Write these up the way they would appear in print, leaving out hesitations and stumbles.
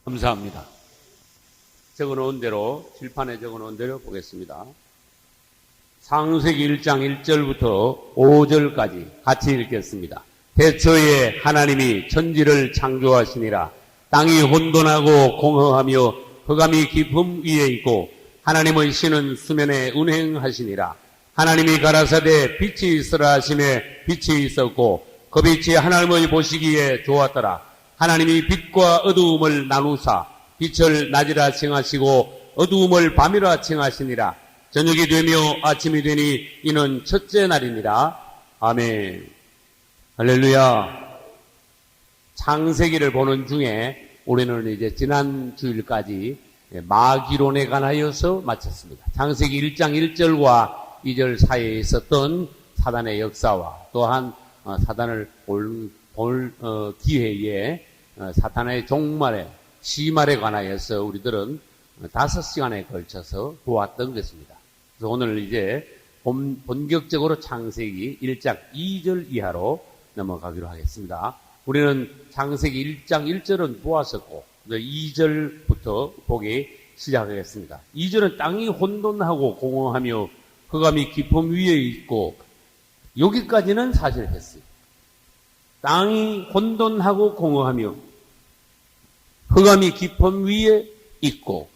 감사합니다. 적어놓은 대로, 칠판에 적어놓은 대로 보겠습니다. 창세기 1장 1절부터 5절까지 같이 읽겠습니다. 태초에 하나님이 천지를 창조하시니라. 땅이 혼돈하고 공허하며 흑암이 깊음 위에 있고 하나님의 신은 수면에 운행하시니라. 하나님이 가라사대 빛이 있으라 하시매 빛이 있었고 그 빛이 하나님의 보시기에 좋았더라. 하나님이 빛과 어두움을 나누사 빛을 낮이라 칭하시고 어두움을 밤이라 칭하시니라. 저녁이 되며 아침이 되니 이는 첫째 날이니라. 아멘. 할렐루야. 창세기를 보는 중에 우리는 이제 지난 주일까지 마귀론에 관하여서 마쳤습니다. 창세기 1장 1절과 2절 사이에 있었던 사단의 역사와 또한 사단을 볼 기회에 사탄의 종말에 시말에 관하여서 우리들은 5시간에 걸쳐서 보았던 것입니다. 그래서 오늘 이제 본격적으로 창세기 1장 2절 이하로 넘어가기로 하겠습니다. 우리는 창세기 1장 1절은 보았었고 2절부터 보기 시작하겠습니다. 2절은 땅이 혼돈하고 공허하며 흑암이 깊음 위에 있고, 여기까지는 사실 했어요. 땅이 혼돈하고 공허하며 흑암이 깊음 위에 있고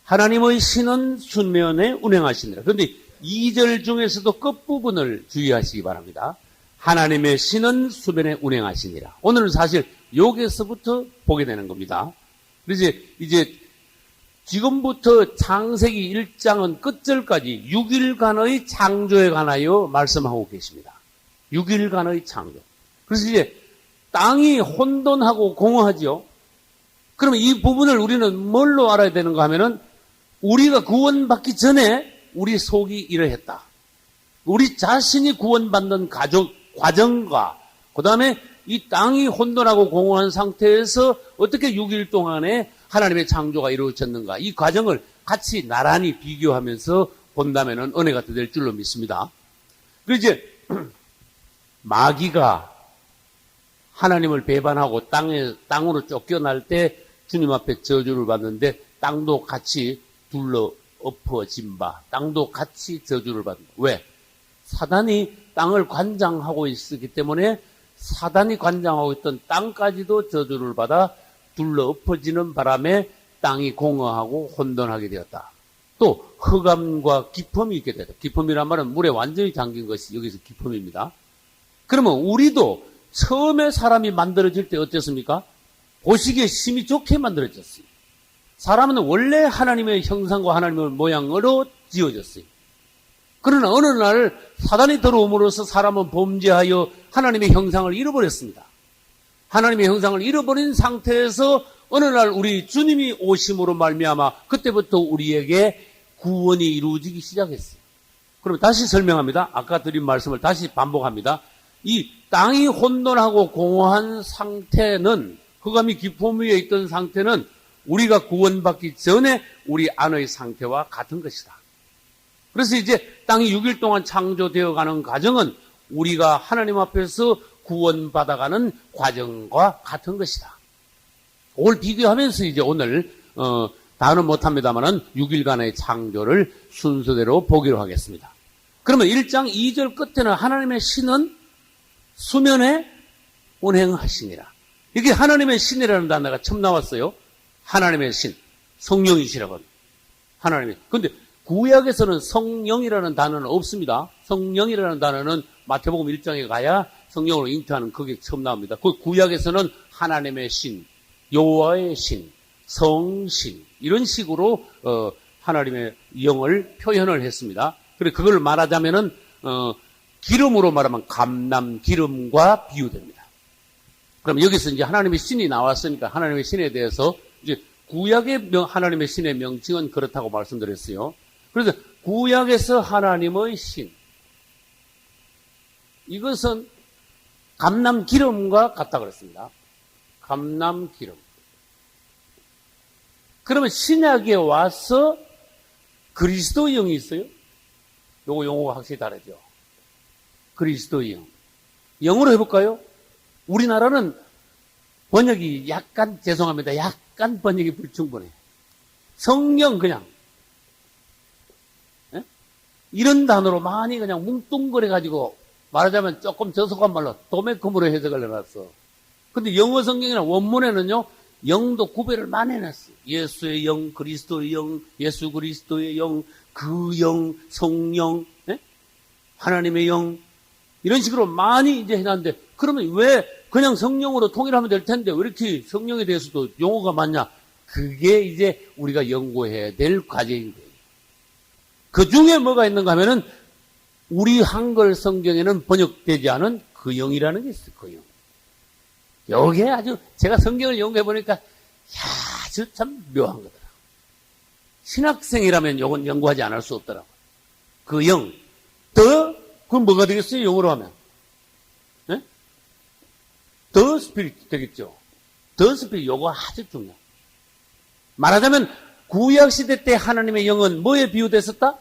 하나님의 신은 수면에 운행하시니라. 그런데 2절 중에서도 끝부분을 주의하시기 바랍니다. 하나님의 신은 수면에 운행하시니라. 오늘은 사실 여기서부터 보게 되는 겁니다. 그래서 이제 지금부터 창세기 1장은 끝절까지 6일간의 창조에 관하여 말씀하고 계십니다. 6일간의 창조. 그래서 이제 땅이 혼돈하고 공허하지요. 그러면 이 부분을 우리는 뭘로 알아야 되는가 하면은 우리가 구원받기 전에 우리 속이 이러했다. 우리 자신이 구원받는 과정과 그 다음에 이 땅이 혼돈하고 공허한 상태에서 어떻게 6일 동안에 하나님의 창조가 이루어졌는가, 이 과정을 같이 나란히 비교하면서 본다면 은혜가 더 될 줄로 믿습니다. 그리고 이제 마귀가 하나님을 배반하고 땅으로 쫓겨날 때 주님 앞에 저주를 받는데 땅도 같이 둘러 엎어진 바, 땅도 같이 저주를 받는다. 왜? 사단이 땅을 관장하고 있었기 때문에 사단이 관장하고 있던 땅까지도 저주를 받아 둘러 엎어지는 바람에 땅이 공허하고 혼돈하게 되었다. 또 흑암과 깊음이 있게 되었다. 깊음이란 말은 물에 완전히 잠긴 것이 여기서 깊음입니다. 그러면 우리도 처음에 사람이 만들어질 때 어땠습니까? 보시기에 심히 좋게 만들어졌어요. 사람은 원래 하나님의 형상과 하나님의 모양으로 지어졌어요. 그러나 어느 날 사단이 들어옴으로써 사람은 범죄하여 하나님의 형상을 잃어버렸습니다. 하나님의 형상을 잃어버린 상태에서 어느 날 우리 주님이 오심으로 말미암아 그때부터 우리에게 구원이 이루어지기 시작했어요. 그럼 다시 설명합니다. 아까 드린 말씀을 다시 반복합니다. 이 땅이 혼돈하고 공허한 상태는, 흑암이 깊음 위에 있던 상태는 우리가 구원받기 전에 우리 안의 상태와 같은 것이다. 그래서 이제 땅이 6일 동안 창조되어 가는 과정은 우리가 하나님 앞에서 구원받아가는 과정과 같은 것이다. 그걸 비교하면서 이제 오늘 다는 못합니다만은 6일간의 창조를 순서대로 보기로 하겠습니다. 그러면 1장 2절 끝에는 하나님의 신은 수면에 운행하시니라. 이게 하나님의 신이라는 단어가 처음 나왔어요. 하나님의 신, 성령이시라고 합니다. 하나님의. 그런데 구약에서는 성령이라는 단어는 없습니다. 성령이라는 단어는 마태복음 1장에 가야 성령으로 잉태하는 그게 처음 나옵니다. 그 구약에서는 하나님의 신, 여호와의 신, 성신 이런 식으로 하나님의 영을 표현을 했습니다. 그래서 그걸 말하자면은 기름으로 말하면 감람 기름과 비유됩니다. 그럼 여기서 이제 하나님의 신이 나왔으니까 하나님의 신에 대해서 이제 구약의 하나님의 신의 명칭은 그렇다고 말씀드렸어요. 그래서 구약에서 하나님의 신, 이것은 감람 기름과 같다 그랬습니다. 감람 기름. 그러면 신약에 와서 그리스도의 영이 있어요. 요거 용어가 확실히 다르죠. 그리스도의 영. 영어로 해볼까요? 우리나라는 번역이 약간, 죄송합니다. 약간 번역이 불충분해요. 성령 그냥. 예? 이런 단어로 많이 그냥 뭉뚱그려가지고 말하자면 조금 저속한 말로 도매금으로 해석을 해놨어. 근데 영어 성경이나 원문에는요, 영도 구별을 많이 해놨어. 예수의 영, 그리스도의 영, 예수 그리스도의 영, 그 영, 성령, 예? 하나님의 영, 이런 식으로 많이 이제 해놨는데, 그러면 왜 그냥 성령으로 통일하면 될 텐데, 왜 이렇게 성령에 대해서도 용어가 많냐? 그게 이제 우리가 연구해야 될 과제인 거예요. 그 중에 뭐가 있는가 하면은, 우리 한글 성경에는 번역되지 않은 그 영이라는 게 있어요, 그 영. 여기에 아주, 제가 성경을 연구해보니까, 아주 참 묘한 거더라고요. 신학생이라면 요건 연구하지 않을 수 없더라고요. 그 영. 그건 뭐가 되겠어요, 영어로 하면? 네? 더 스피릿 되겠죠. 더 스피릿, 요거 아주 중요해요. 말하자면, 구약시대 때 하나님의 영은 뭐에 비유됐었다?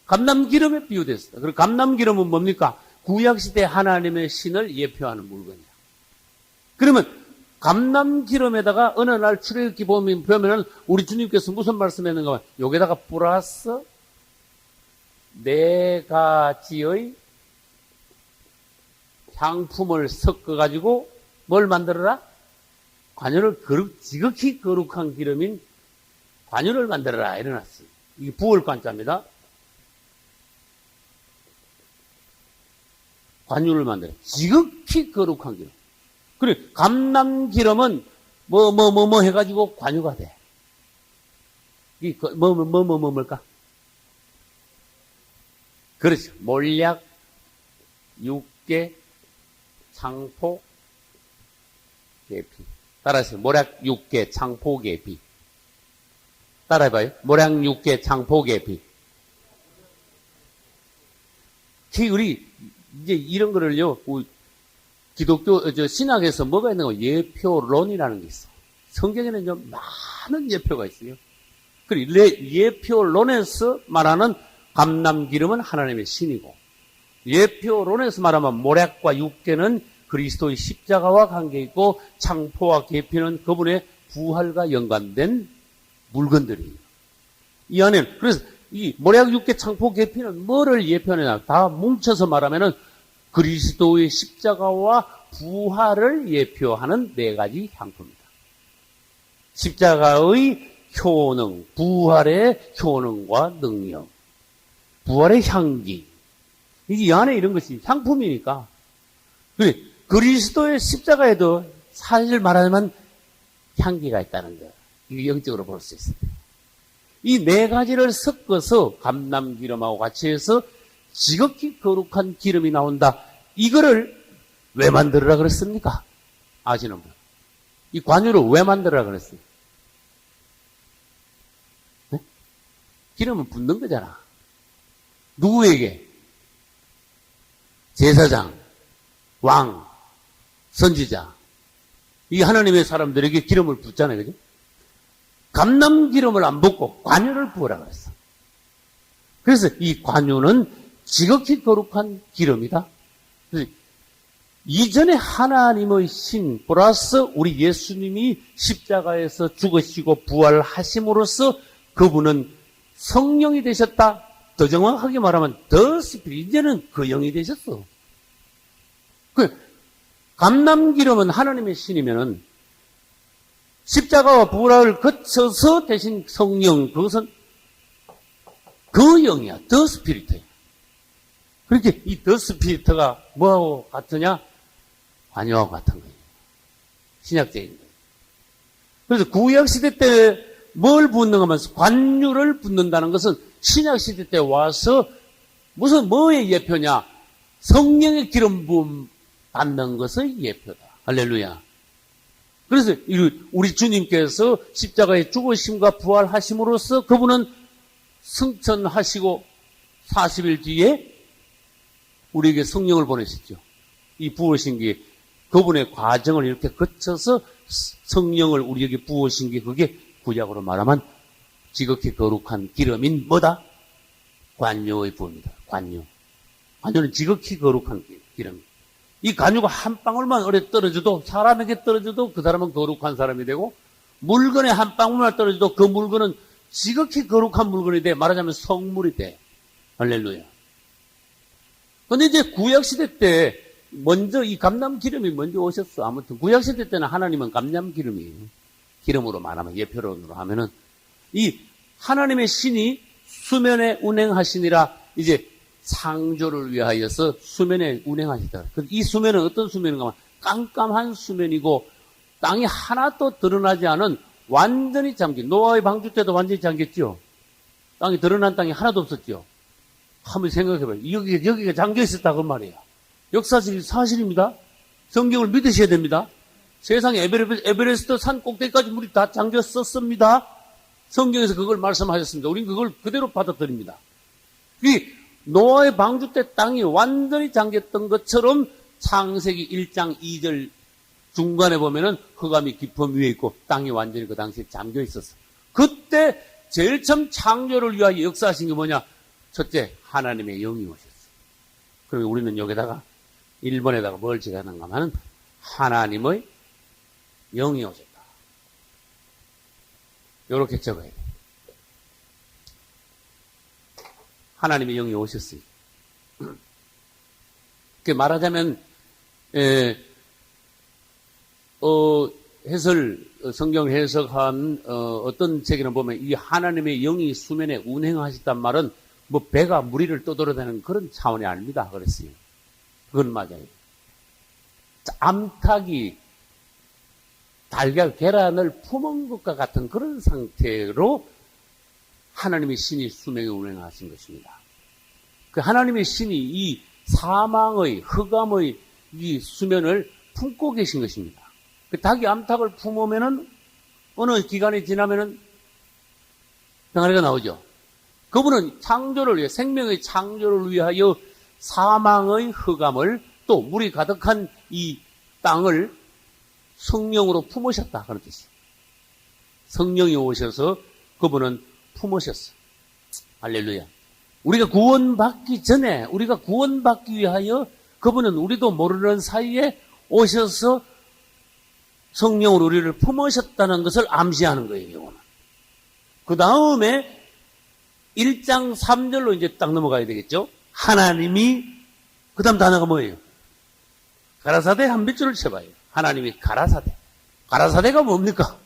감람기름에 비유됐었다. 그리고 감람기름은 뭡니까? 구약시대 하나님의 신을 예표하는 물건이야. 그러면 감람기름에다가 어느 날 출애굽기 보면은 우리 주님께서 무슨 말씀했는가 하면 여기다가 플러스 4가지의 향품을 섞어가지고 뭘 만들어라? 관유를 지극히 거룩한 기름인 관유를 만들어라 이래놨어요. 이게 부월관자입니다. 관유를 만들어. 지극히 거룩한 기름. 그래, 감람기름은 뭐 해가지고 관유가 돼. 이 뭘까? 그렇죠. 몰약, 육개, 창포, 계피. 따라하세요. 몰약, 육개, 창포, 계피. 따라해봐요. 몰약, 육개, 창포, 계피. 우리 이제 이런 거를요, 기독교, 신학에서 뭐가 있는 거 예표론이라는 게 있어. 성경에는 좀 많은 예표가 있어요. 그리고 예표론에서 말하는 감람기름은 하나님의 신이고, 예표론에서 말하면 모략과 육개는 그리스도의 십자가와 관계있고, 창포와 계피는 그분의 부활과 연관된 물건들이에요. 이 안에는, 그래서 이 모략, 육개, 창포, 계피는 뭐를 예표하느냐? 다 뭉쳐서 말하면은 그리스도의 십자가와 부활을 예표하는 4가지 향품입니다. 십자가의 효능, 부활의 효능과 능력, 부활의 향기. 이 안에 이런 것이 향품이니까. 그리스도의 십자가에도 사실 말하자면 향기가 있다는 거. 이게 영적으로 볼 수 있습니다. 이 4가지를 섞어서 감람기름하고 같이 해서 지극히 거룩한 기름이 나온다. 이거를 왜 만들으라 그랬습니까? 아시는 분. 이 관유를 왜 만들으라 그랬어요? 네? 기름은 붓는 거잖아. 누구에게? 제사장, 왕, 선지자. 이 하나님의 사람들에게 기름을 붓잖아요. 그죠? 감람기름을 안 붓고 관유를 부으라 그랬어. 그래서 이 관유는 지극히 거룩한 기름이다. 그래서 이전에 하나님의 신 플러스 우리 예수님이 십자가에서 죽으시고 부활하심으로써 그분은 성령이 되셨다. 더 정확하게 말하면 더 스피릿, 이제는 그 영이 되셨어. 감람기름은 하나님의 신이면은 십자가와 부활을 거쳐서 대신 성령, 그것은 그 영이야. 더 스피릿이야. 그렇게 이 더 스피릿가 뭐하고 같으냐? 관유하고 같은 거예요. 신약적인 거예요. 그래서 구약시대 때 뭘 붓는 하면 관유를 붓는다는 것은 신약시대 때 와서 무슨 뭐의 예표냐? 성령의 기름 부음 받는 것의 예표다. 할렐루야. 그래서 우리 주님께서 십자가의 죽으심과 부활하심으로써 그분은 승천하시고 40일 뒤에 우리에게 성령을 보내셨죠. 이 부으신 게 그분의 과정을 이렇게 거쳐서 성령을 우리에게 부으신 게 그게 구약으로 말하면 지극히 거룩한 기름인 뭐다? 관유의 부입니다. 관유. 관유는 지극히 거룩한 기름. 이 간유가 한 방울만 어뢰 떨어져도, 사람에게 떨어져도 그 사람은 거룩한 사람이 되고, 물건에 한 방울만 떨어져도 그 물건은 지극히 거룩한 물건이 돼. 말하자면 성물이 돼. 할렐루야. 근데 이제 구약시대 때 먼저 이 감람기름이 먼저 오셨어. 아무튼 구약시대 때는 하나님은 감람기름이에요. 기름으로 말하면, 예표론으로 하면은 이 하나님의 신이 수면에 운행하시니라, 이제 창조를 위하여서 수면에 운행하시다. 이 수면은 어떤 수면인가 하면 깜깜한 수면이고 땅이 하나도 드러나지 않은 완전히 잠긴, 노아의 방주 때도 완전히 잠겼죠. 땅이 드러난 땅이 하나도 없었죠. 한번 생각해봐요. 여기가 잠겨 있었다 그 말이에요. 역사적인 사실입니다. 성경을 믿으셔야 됩니다. 세상에 에베레스트 산 꼭대기까지 물이 다 잠겼었습니다. 성경에서 그걸 말씀하셨습니다. 우리는 그걸 그대로 받아들입니다. 이 노아의 방주 때 땅이 완전히 잠겼던 것처럼 창세기 1장 2절 중간에 보면은 흑암이 깊음 위에 있고 땅이 완전히 그 당시에 잠겨 있었어. 그때 제일 처음 창조를 위하여 역사하신 게 뭐냐? 첫째, 하나님의 영이 오셨어. 그리고 우리는 여기다가 1번에다가 뭘 적어놨는가 하면 하나님의 영이 오셨다. 이렇게 적어야 돼. 하나님의 영이 오셨어요. 그 말하자면 성경 해석한 어떤 책에는 보면 이 하나님의 영이 수면에 운행하셨단 말은 뭐 배가 물 위를 떠돌아다니는 그런 차원이 아닙니다. 그랬어요. 그건 맞아요. 암탉이 달걀, 계란을 품은 것과 같은 그런 상태로 하나님의 신이 수면에 운행하신 것입니다. 그 하나님의 신이 이 사망의, 흑암의 이 수면을 품고 계신 것입니다. 그 닭이 암탉을 품으면은 어느 기간이 지나면은 병아리가 나오죠. 그분은 창조를 위해, 생명의 창조를 위하여 사망의 흑암을 또 물이 가득한 이 땅을 성령으로 품으셨다. 그런 뜻이에요. 성령이 오셔서 그분은 품으셨어. 할렐루야. 우리가 구원받기 전에, 우리가 구원받기 위하여 그분은 우리도 모르는 사이에 오셔서 성령으로 우리를 품으셨다는 것을 암시하는 거예요, 이거는. 그 다음에 1장 3절로 이제 딱 넘어가야 되겠죠? 하나님이, 그 다음 단어가 뭐예요? 가라사대 한 몇 줄을 쳐봐요. 하나님이 가라사대. 가라사대가 뭡니까?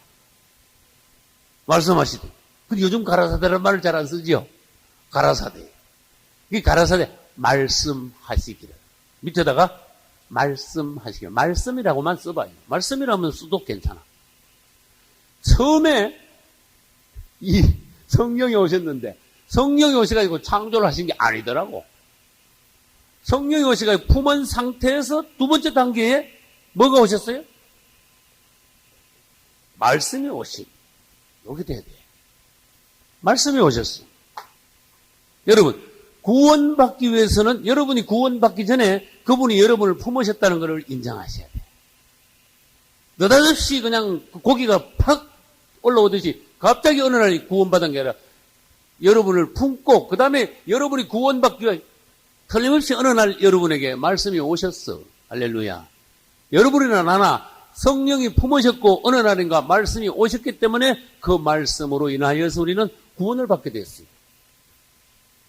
말씀하시대. 근데 요즘 가라사대라는 말을 잘 안 쓰지요? 가라사대. 이 가라사대, 말씀하시기를. 밑에다가 말씀하시기를. 말씀이라고만 써봐요. 말씀이라면 써도 괜찮아. 처음에 이 성령이 오셨는데, 성령이 오셔가지고 창조를 하신 게 아니더라고. 성령이 오셔가지고 품은 상태에서 두 번째 단계에 뭐가 오셨어요? 말씀이 오신. 여기 돼야 돼. 말씀이 오셨어. 여러분, 구원받기 위해서는 여러분이 구원받기 전에 그분이 여러분을 품으셨다는 것을 인정하셔야 돼. 느닷없이 그냥 고기가 팍 올라오듯이 갑자기 어느 날 구원받은 게 아니라 여러분을 품고 그 다음에 여러분이 구원받기 위해 틀림없이 어느 날 여러분에게 말씀이 오셨어. 할렐루야. 여러분이나 나나 성령이 품으셨고 어느 날인가 말씀이 오셨기 때문에 그 말씀으로 인하여서 우리는 구원을 받게 됐어요.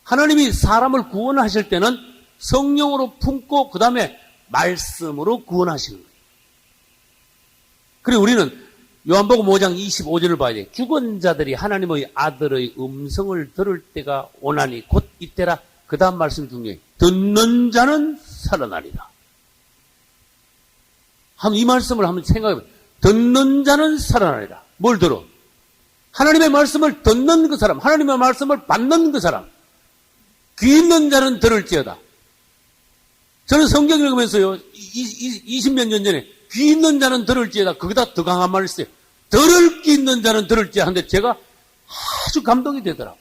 하나님이 사람을 구원하실 때는 성령으로 품고 그 다음에 말씀으로 구원하시는 거예요. 그리고 우리는 요한복음 5장 25절을 봐야 돼. 죽은 자들이 하나님의 아들의 음성을 들을 때가 오나니 곧 이때라. 그 다음 말씀이 중요해요. 듣는 자는 살아나리라. 이 말씀을 한번 생각해봐요. 듣는 자는 살아나리라. 뭘 들어? 하나님의 말씀을 듣는 그 사람, 하나님의 말씀을 받는 그 사람. 귀 있는 자는 들을지어다. 저는 성경 읽으면서요, 20몇 년 전에 귀 있는 자는 들을지어다. 거기다 더 강한 말을 써요. 들을 귀 있는 자는 들을지어다. 하는데 제가 아주 감동이 되더라고.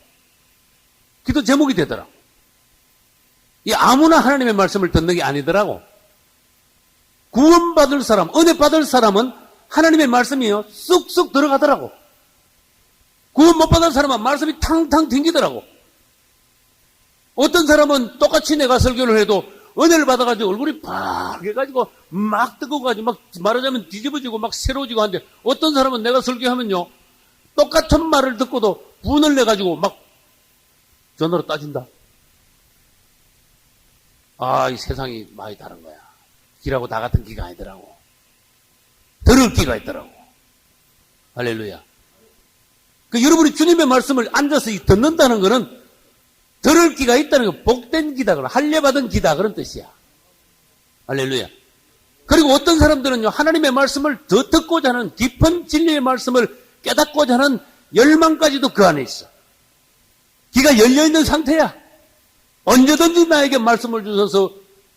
기도 제목이 되더라고. 이 아무나 하나님의 말씀을 듣는 게 아니더라고. 구원받을 사람, 은혜 받을 사람은 하나님의 말씀이요, 쑥쑥 들어가더라고. 구원 못 받은 사람은 말씀이 탕탕 튕기더라고. 어떤 사람은 똑같이 내가 설교를 해도 은혜를 받아가지고 얼굴이 빨개가지고 막 뜨거워가지고 막 말하자면 뒤집어지고 막 새로워지고 하는데 어떤 사람은 내가 설교하면요. 똑같은 말을 듣고도 분을 내가지고 막 전화로 따진다. 아, 이 세상이 많이 다른 거야. 기라고 다 같은 기가 아니더라고. 들을 기가 있더라고. 할렐루야. 여러분이 주님의 말씀을 앉아서 듣는다는 것은 들을 기가 있다는 거, 복된 기다, 할례받은 기다, 그런 뜻이야. 할렐루야. 그리고 어떤 사람들은요, 하나님의 말씀을 더 듣고자 하는 깊은 진리의 말씀을 깨닫고자 하는 열망까지도 그 안에 있어. 귀가 열려있는 상태야. 언제든지 나에게 말씀을 주셔서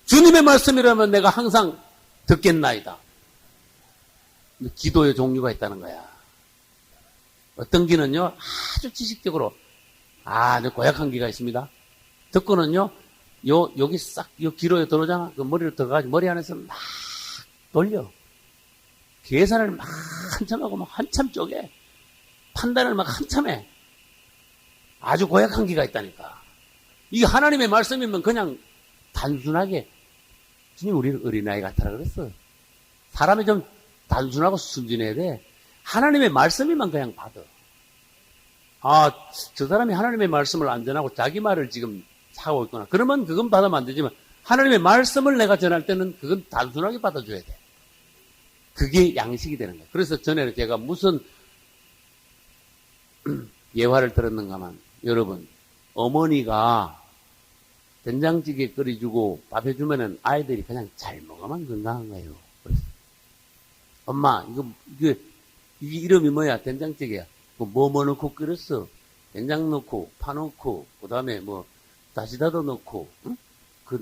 주님의 말씀이라면 내가 항상 듣겠나이다. 기도의 종류가 있다는 거야. 어떤 기는요, 아주 지식적으로 아주 고약한 기가 있습니다. 듣고는요, 여기 싹, 요 기로에 들어오잖아. 그 머리로 들어가가지고 머리 안에서 막 돌려. 계산을 막 한참 하고 막 한참 쪼개. 판단을 막 한참 해. 아주 고약한 기가 있다니까. 이게 하나님의 말씀이면 그냥 단순하게, 주님 우리는 어린아이 같아라 그랬어. 사람이 좀 단순하고 순진해야 돼. 하나님의 말씀이면 그냥 받아. 아, 저 사람이 하나님의 말씀을 안 전하고 자기 말을 지금 하고 있구나. 그러면 그건 받으면 안 되지만 하나님의 말씀을 내가 전할 때는 그건 단순하게 받아줘야 돼. 그게 양식이 되는 거야. 그래서 전에 제가 무슨 예화를 들었는가만, 여러분, 어머니가 된장찌개 끓여주고 밥 해주면은 아이들이 그냥 잘 먹으면 건강한 거예요. 그래서 엄마, 이게 이름이 뭐야? 된장찌개야. 뭐 넣고 끓였어? 된장 넣고, 파 넣고, 그 다음에 다시다도 넣고, 응?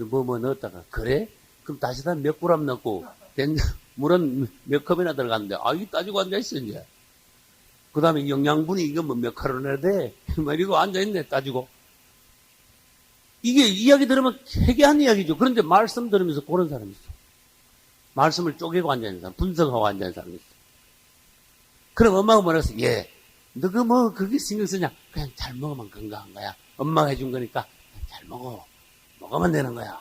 뭐 넣었다가, 그래? 그럼 다시다 몇 그램 넣고, 된장, 물은 몇 컵이나 들어갔는데, 이거 따지고 앉아있어, 이제. 그 다음에 영양분이 이거 몇 칼로리나 돼? 이러고 앉아있네, 따지고. 이게 이야기 들으면 해괴한 이야기죠. 그런데 말씀 들으면서 그런 사람이 있어. 말씀을 쪼개고 앉아있는 사람, 분석하고 앉아있는 사람이 있어. 그럼 엄마가 뭐라 했어? 예. 너가 그게 신경 쓰냐? 그냥 잘 먹으면 건강한 거야. 엄마가 해준 거니까 그냥 잘 먹어. 먹으면 되는 거야.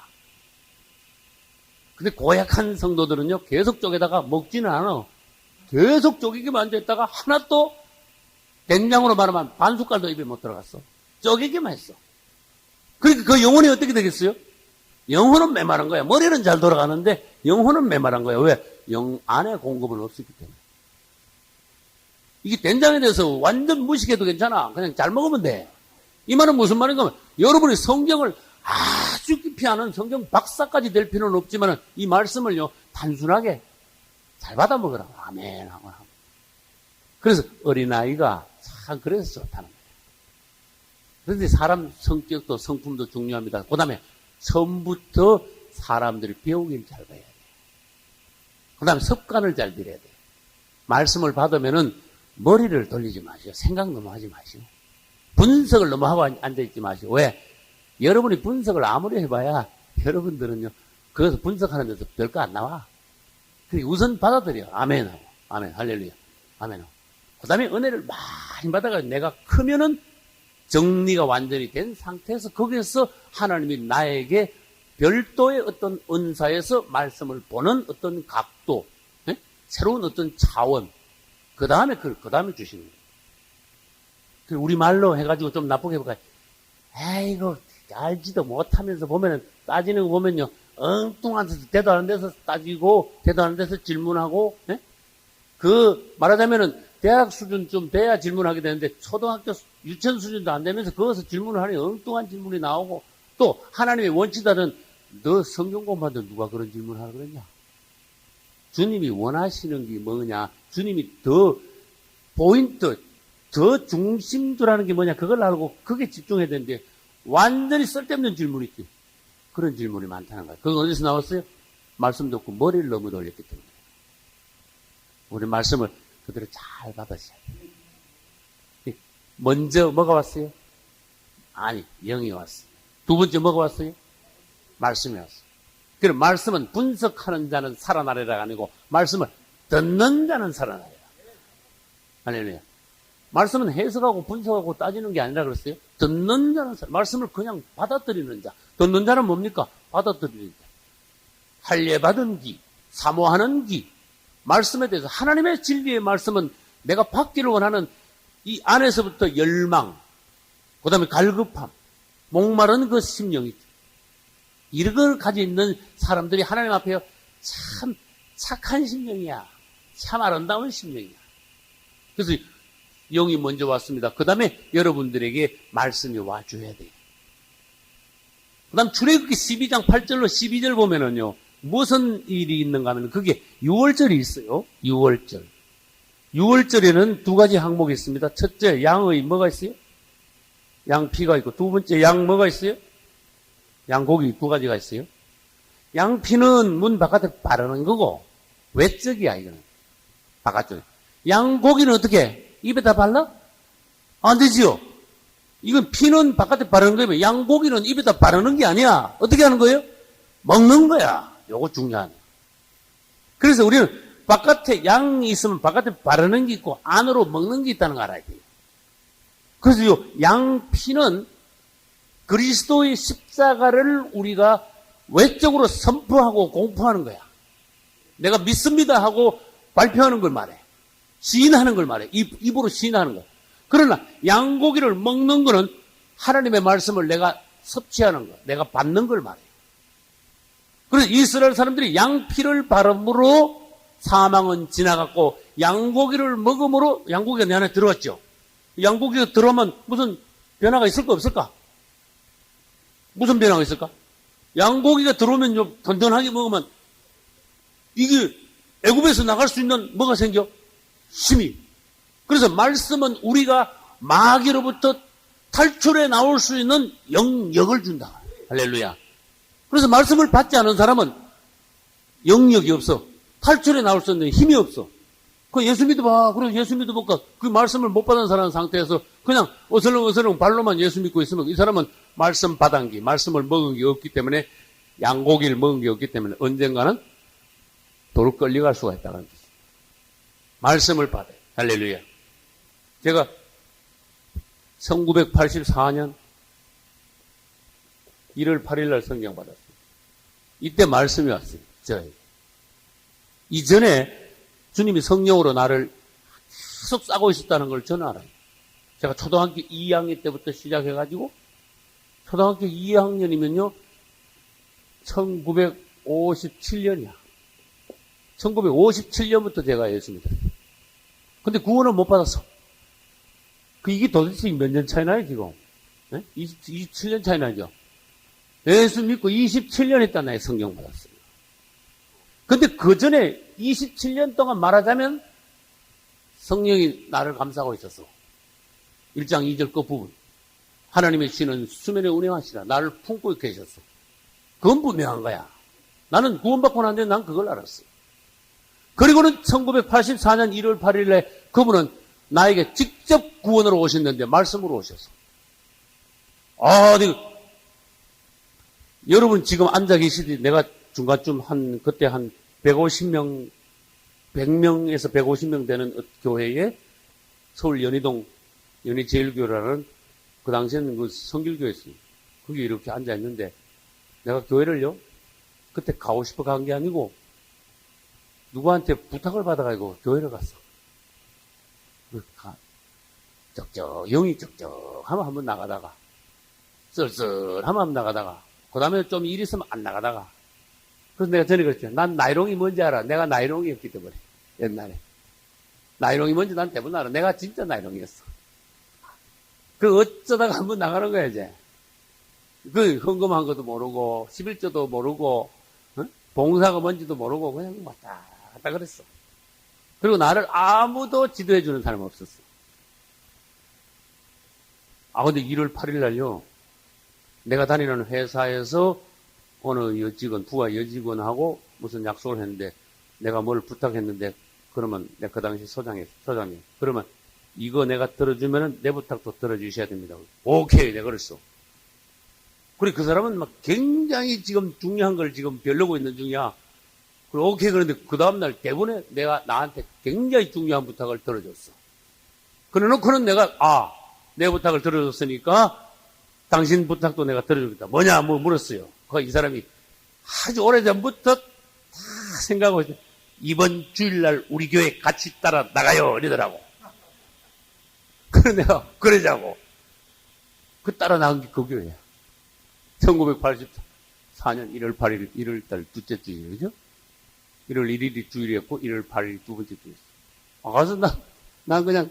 근데 고약한 성도들은요, 계속 쪼개다가 먹지는 않아. 계속 쪼개기만 앉아있다가 하나도 된장으로 말하면 반 숟갈도 입에 못 들어갔어. 쪼개기만 했어. 그러니까 그 영혼이 어떻게 되겠어요? 영혼은 메마른 거야. 머리는 잘 돌아가는데 영혼은 메마른 거야. 왜? 안에 공급은 없었기 때문에. 이게 된장에 대해서 완전 무식해도 괜찮아. 그냥 잘 먹으면 돼. 이 말은 무슨 말인가 하면 여러분이 성경을 아주 깊이 아는 성경 박사까지 될 필요는 없지만 이 말씀을요, 단순하게 잘 받아 먹으라. 아멘. 그래서 어린아이가 참 그래서 좋다는 거예요. 그런데 사람 성격도 성품도 중요합니다. 그 다음에 처음부터 사람들이 배우기를 잘 봐야 돼요. 그 다음에 습관을 잘 들여야 돼요. 말씀을 받으면은 머리를 돌리지 마시오. 생각 너무 하지 마시오. 분석을 너무 하고 앉아있지 마시오. 왜? 여러분이 분석을 아무리 해봐야 여러분들은요, 거기서 분석하는 데서 별거 안 나와. 그러니까 우선 받아들여. 아멘 하고. 아멘. 할렐루야. 아멘 하고. 그 다음에 은혜를 많이 받아가지고 내가 크면은 정리가 완전히 된 상태에서 거기에서 하나님이 나에게 별도의 어떤 은사에서 말씀을 보는 어떤 각도, 네? 새로운 어떤 차원, 그 다음에 주시는 거예요. 우리 말로 해가지고 좀 나쁘게 해볼까요? 아이고, 알지도 못하면서 보면은, 따지는 거 보면요, 엉뚱한 데서, 대도 하는 데서 따지고, 대도 하는 데서 질문하고, 네? 말하자면은, 대학 수준쯤 돼야 질문하게 되는데, 초등학교, 유치원 수준도 안 되면서, 거기서 질문을 하니 엉뚱한 질문이 나오고, 또, 하나님의 원치다는, 너 성경 공부하는데 누가 그런 질문을 하라 그랬냐? 주님이 원하시는 게 뭐냐? 주님이 더 포인트, 더 중심주라는 게 뭐냐? 그걸 알고 그게 집중해야 되는데 완전히 쓸데없는 질문이 있지. 그런 질문이 많다는 거예요. 그건 어디서 나왔어요? 말씀 듣고 머리를 너무 돌렸기 때문에. 우리 말씀을 그대로 잘 받으셔야 돼요. 먼저 뭐가 왔어요? 아니, 영이 왔어요. 두 번째 뭐가 왔어요? 말씀이 왔어요. 그럼 말씀은 분석하는 자는 살아나리라가 아니고 말씀을 듣는 자는 살아나리라. 할렐루야. 말씀은 해석하고 분석하고 따지는 게 아니라 그랬어요. 듣는 자는 말씀을 그냥 받아들이는 자. 듣는 자는 뭡니까? 받아들이는 자. 할례받은 기, 사모하는 기, 말씀에 대해서 하나님의 진리의 말씀은 내가 받기를 원하는 이 안에서부터 열망, 그 다음에 갈급함, 목마른 그 심령이 이런 걸 가지고 있는 사람들이 하나님 앞에 참 착한 심령이야. 참 아름다운 심령이야. 그래서 영이 먼저 왔습니다. 그 다음에 여러분들에게 말씀이 와줘야 돼요. 그 다음 출애굽기 12장 8절로 12절 보면은요, 무슨 일이 있는가 하면 그게 6월절이 있어요. 6월절. 6월절에는 두 가지 항목이 있습니다. 첫째, 양의 뭐가 있어요? 양피가 있고, 두 번째, 양 뭐가 있어요? 양고기 두 가지가 있어요. 양피는 문 바깥에 바르는 거고, 외적이야, 이거는. 바깥쪽에. 양고기는 어떻게? 입에다 발라? 안 되지요. 이건 피는 바깥에 바르는 거면 양고기는 입에다 바르는 게 아니야. 어떻게 하는 거예요? 먹는 거야. 요거 중요하네. 그래서 우리는 바깥에 양이 있으면 바깥에 바르는 게 있고 안으로 먹는 게 있다는 걸 알아야 돼요. 그래서 요 양피는 그리스도의 십자가를 우리가 외적으로 선포하고 공포하는 거야. 내가 믿습니다 하고 발표하는 걸 말해. 시인하는 걸 말해. 입으로 시인하는 거. 그러나 양고기를 먹는 거는 하나님의 말씀을 내가 섭취하는 거, 내가 받는 걸 말해. 그래서 이스라엘 사람들이 양피를 바름으로 사망은 지나갔고 양고기를 먹음으로 양고기가 내 안에 들어왔죠. 양고기가 들어오면 무슨 변화가 있을까 없을까? 무슨 변화가 있을까? 양고기가 들어오면 좀 든든하게 먹으면 이게 애굽에서 나갈 수 있는 뭐가 생겨? 힘이. 그래서 말씀은 우리가 마귀로부터 탈출해 나올 수 있는 영역을 준다. 할렐루야. 그래서 말씀을 받지 않은 사람은 영역이 없어. 탈출해 나올 수 있는 힘이 없어. 그 예수 믿어봐. 그럼 예수 믿어볼까? 그 말씀을 못 받은 사람 상태에서 그냥 어슬렁어슬렁 발로만 예수 믿고 있으면 이 사람은 말씀 받은 게, 말씀을 먹은 게 없기 때문에 양고기를 먹은 게 없기 때문에 언젠가는 도로 끌려갈 수가 있다는 뜻이에요. 말씀을 받아요. 할렐루야. 제가 1984년 1월 8일 날 성경 받았어요. 이때 말씀이 왔어요. 저에게. 이전에 주님이 성령으로 나를 계속 싸고 있었다는 걸 저는 알아요. 제가 초등학교 2학년 때부터 시작해가지고 초등학교 2학년이면요 1957년이야. 1957년부터 제가 예수 믿었어요. 근데 구원을 못 받았어. 이게 도대체 몇 년 차이 나요, 지금? 네? 27년 차이 나죠? 예수 믿고 27년 있다 나의 성경 받았어요. 근데 그 전에 27년 동안 말하자면 성령이 나를 감싸고 있었어. 1장 2절 끝부분. 하나님의 신은 수면에 운행하시라. 나를 품고 계셨어. 그건 분명한 거야. 나는 구원받고 난 뒤에 난 그걸 알았어. 그리고는 1984년 1월 8일에 그분은 나에게 직접 구원으로 오셨는데 말씀으로 오셨어. 여러분 지금 앉아 계시듯이 내가 중간쯤 그때 한 150명, 100명에서 150명 되는 교회에 서울 연희동 연희제일교회라는 그 당시에는 그 성길교회였어요. 거기 이렇게 앉아 있는데 내가 교회를요 그때 가고 싶어 간 게 아니고 누구한테 부탁을 받아가지고 교회를 갔어. 영이 적적하면 한번 나가다가 쓸쓸하면 한번 나가다가 그 다음에 좀 일 있으면 안 나가다가 그래서 내가 전에 그랬죠. 난 나이롱이 뭔지 알아. 내가 나이롱이었기 때문에 옛날에 나이롱이 뭔지 난 대부분 알아. 내가 진짜 나이롱이었어. 그 어쩌다가 한번 나가는 거야 이제. 그 헌금한 것도 모르고 11조도 모르고 봉사가 뭔지도 모르고 그냥 왔다 갔다 그랬어. 그리고 나를 아무도 지도해 주는 사람 없었어. 근데 1월 8일 날요 내가 다니는 회사에서 어느 여직원, 부하 여직원하고 무슨 약속을 했는데 내가 뭘 부탁했는데 그러면 내가 그 당시 소장님 그러면 이거 내가 들어주면은 내 부탁도 들어주셔야 됩니다. 오케이 내가 그랬어. 그리고 그 사람은 막 굉장히 지금 중요한 걸 지금 벼르고 있는 중이야. 그리고 오케이 그런데 그 다음날 대본에 내가 나한테 굉장히 중요한 부탁을 들어줬어. 그래 놓고는 내가 내 부탁을 들어줬으니까 당신 부탁도 내가 들어주겠다. 뭐냐 물었어요. 이 사람이 아주 오래전부터 생각하고 있어요. 이번 주일날 우리 교회 같이 따라 나가요. 이러더라고. 그래 내가 그러자고. 그 따라 나간 게 그 교회야. 1984년 1월 8일, 1월달 둘째 주일, 그죠? 1월 1일이 주일이었고, 1월 8일이 두 번째 주일이었어. 가서 난 그냥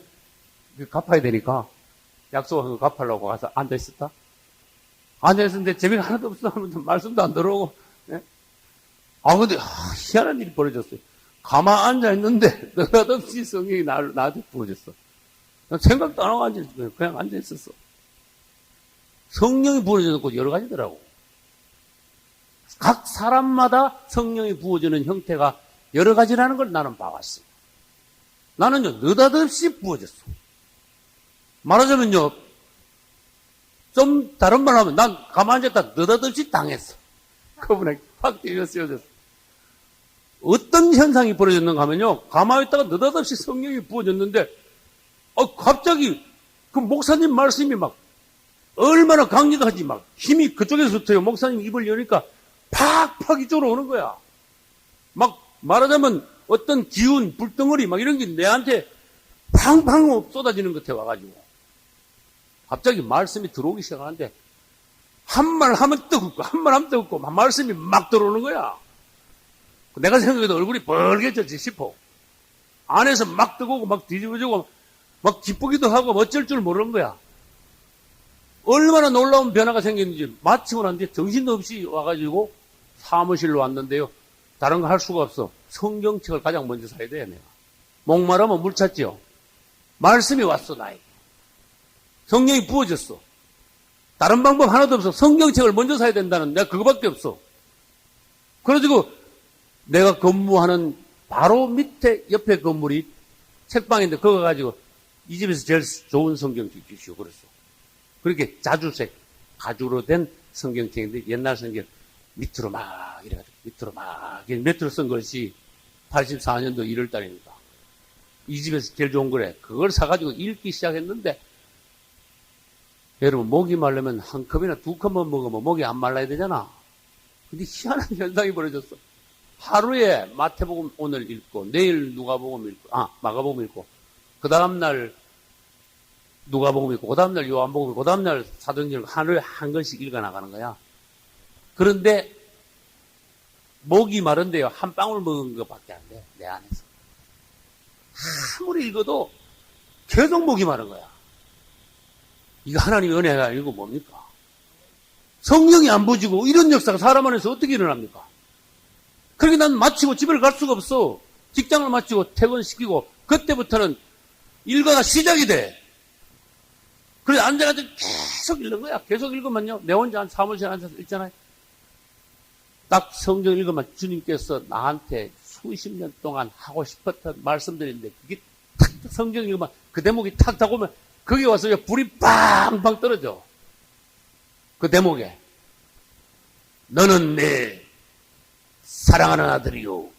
갚아야 되니까, 약속한 거 갚으려고 가서 앉아있었다? 앉아있었는데 재미가 하나도 없어. 하면서 말씀도 안 들어오고, 예? 근데, 희한한 일이 벌어졌어요. 가만 앉아있는데, 느닷없이 성령이 나한테 부어졌어. 난 생각도 안 하고 앉아있었어. 그냥 앉아있었어. 성령이 부어졌고 여러 가지더라고. 각 사람마다 성령이 부어지는 형태가 여러 가지라는 걸 나는 봐왔어. 나는요, 느닷없이 부어졌어. 말하자면요, 좀 다른 말 하면 난 가만히 앉았다 느닷없이 당했어. 그분에게 확 뒤져 쓰여졌어. 어떤 현상이 벌어졌는가 하면요, 가만히 있다가 느닷없이 성령이 부어졌는데, 갑자기 그 목사님 말씀이 막 얼마나 강력하지 막 힘이 그쪽에서부터요. 목사님 입을 여니까 팍팍 이쪽으로 오는 거야. 막 말하자면 어떤 기운, 불덩어리 막 이런 게 내한테 팡팡 쏟아지는 것 같아 와가지고. 갑자기 말씀이 들어오기 시작하는데 한 말 하면 뜨겁고 한 말 하면 뜨겁고 막 말씀이 막 들어오는 거야. 내가 생각해도 얼굴이 벌개졌지 싶어. 안에서 막 뜨거우고 막 뒤집어지고 막 기쁘기도 하고 어쩔 줄 모르는 거야. 얼마나 놀라운 변화가 생겼는지 마치고 난 뒤에 정신도 없이 와가지고 사무실로 왔는데요. 다른 거 할 수가 없어. 성경책을 가장 먼저 사야 돼, 내가. 목마르면 물 찾지요. 말씀이 왔어, 나에게. 성령이 부어졌어. 다른 방법 하나도 없어. 성경책을 먼저 사야 된다는 내가 그거밖에 없어. 그래가지고 내가 근무하는 바로 밑에 옆에 건물이 책방인데 그거 가지고 이 집에서 제일 좋은 성경책 주시오. 그랬어. 그렇게 자주색, 가죽으로 된 성경책인데 옛날 성경 밑으로 막 이래가지고 밑으로 막 밑으로 쓴 것이 84년도 1월 달입니다. 이 집에서 제일 좋은 거래. 그걸 사가지고 읽기 시작했는데 여러분 목이 마르면 한 컵이나 두 컵만 먹으면 목이 안 말라야 되잖아. 근데 희한한 현상이 벌어졌어. 하루에 마태복음 오늘 읽고 내일 누가복음 읽고 마가복음 읽고 그 다음날 누가복음 읽고, 그 다음날 요한복음 읽고, 그 다음날 사도행전 하루에 한 권씩 읽어나가는 거야. 그런데, 목이 마른데요, 한 방울 먹은 것밖에 안 돼, 내 안에서. 아무리 읽어도 계속 목이 마른 거야. 이거 하나님의 은혜가 아니고 뭡니까? 성령이 안 부어지고 이런 역사가 사람 안에서 어떻게 일어납니까? 그렇게 난 마치고 집을 갈 수가 없어. 직장을 마치고 퇴근시키고, 그때부터는 일과가 시작이 돼. 그래서 앉아가지고 계속 읽는 거야. 계속 읽으면요. 내 혼자 한 사무실에 앉아서 읽잖아요. 딱 성경 읽으면 주님께서 나한테 수십 년 동안 하고 싶었던 말씀들인데 그게 탁 성경 읽으면 그 대목이 탁탁 오면 거기 와서 불이 빵빵 떨어져. 그 대목에 너는 내 사랑하는 아들이요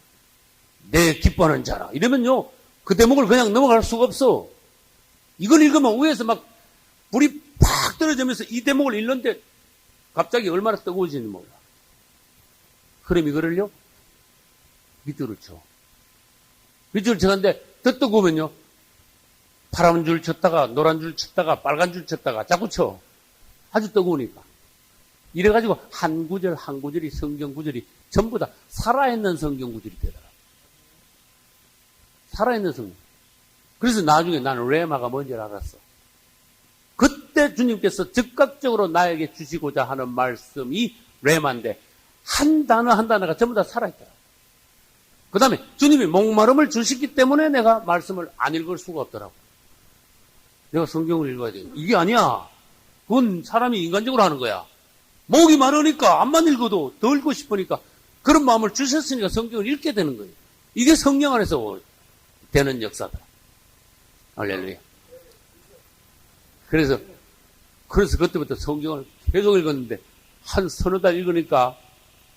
내 기뻐하는 자라. 이러면요. 그 대목을 그냥 넘어갈 수가 없어. 이걸 읽으면 위에서 막 불이 팍 떨어지면서 이 대목을 읽는데 갑자기 얼마나 뜨거워지는지 몰라. 그럼 이거를요, 밑으로 쳐. 밑으로 쳤는데 더 뜨거우면요, 파란 줄 쳤다가 노란 줄 쳤다가 빨간 줄 쳤다가 자꾸 쳐. 아주 뜨거우니까. 이래가지고 한 구절 한 구절이 성경 구절이 전부 다 살아있는 성경 구절이 되더라. 살아있는 성경. 그래서 나중에 나는 레마가 뭔지를 알았어. 그때 주님께서 즉각적으로 나에게 주시고자 하는 말씀이 레마인데 한 단어 한 단어가 전부 다 살아있더라. 그 다음에 주님이 목마름을 주시기 때문에 내가 말씀을 안 읽을 수가 없더라고. 내가 성경을 읽어야 돼. 이게 아니야. 그건 사람이 인간적으로 하는 거야. 목이 마르니까 암만 읽어도 더 읽고 싶으니까 그런 마음을 주셨으니까 성경을 읽게 되는 거예요. 이게 성령 안에서 되는 역사다. 할렐루야. 그래서 그때부터 성경을 계속 읽었는데 한 서너 달 읽으니까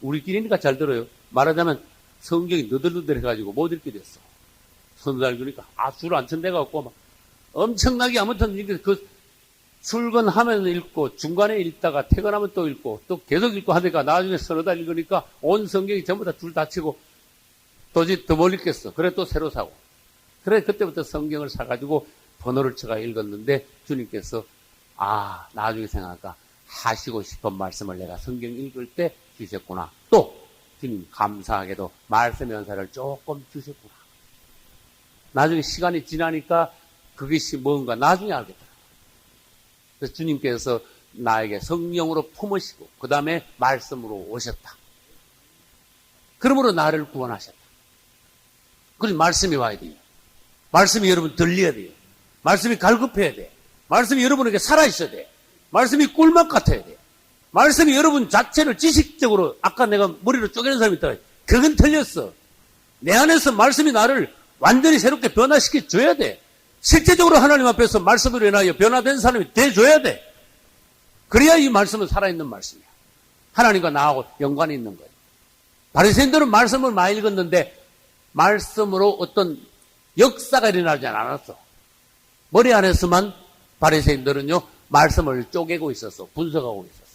우리끼리니까 잘 들어요. 말하자면 성경이 너덜너덜해가지고 못 읽게 됐어. 서너 달 읽으니까 줄 안 천 데가 없고 막 엄청나게 아무튼 그 출근하면 읽고 중간에 읽다가 퇴근하면 또 읽고 또 계속 읽고 하니까 나중에 서너 달 읽으니까 온 성경이 전부 다 줄 닫히고 도저히 더 못 읽겠어. 그래 또 새로 사고. 그래 그때부터 성경을 사가지고 번호를 쳐가 읽었는데 주님께서 나중에 생각하니까 하시고 싶은 말씀을 내가 성경 읽을 때 주셨구나. 또 주님 감사하게도 말씀의 연사를 조금 주셨구나. 나중에 시간이 지나니까 그것이 뭔가 나중에 알겠더라고요. 그래서 주님께서 나에게 성령으로 품으시고 그 다음에 말씀으로 오셨다. 그러므로 나를 구원하셨다. 그래서 말씀이 와야 돼요. 말씀이 여러분 들려야 돼요. 말씀이 갈급해야 돼. 말씀이 여러분에게 살아있어야 돼. 말씀이 꿀맛 같아야 돼. 말씀이 여러분 자체를 지식적으로 아까 내가 머리로 쪼개는 사람이 있다. 그건 틀렸어. 내 안에서 말씀이 나를 완전히 새롭게 변화시켜 줘야 돼. 실제적으로 하나님 앞에서 말씀으로 인하여 변화된 사람이 돼줘야 돼. 그래야 이 말씀은 살아있는 말씀이야. 하나님과 나하고 연관이 있는 거예요. 바리새인들은 말씀을 많이 읽었는데 말씀으로 어떤 역사가 일어나지 않았어. 머리 안에서만 바리새인들은요 말씀을 쪼개고 있었어. 분석하고 있었어.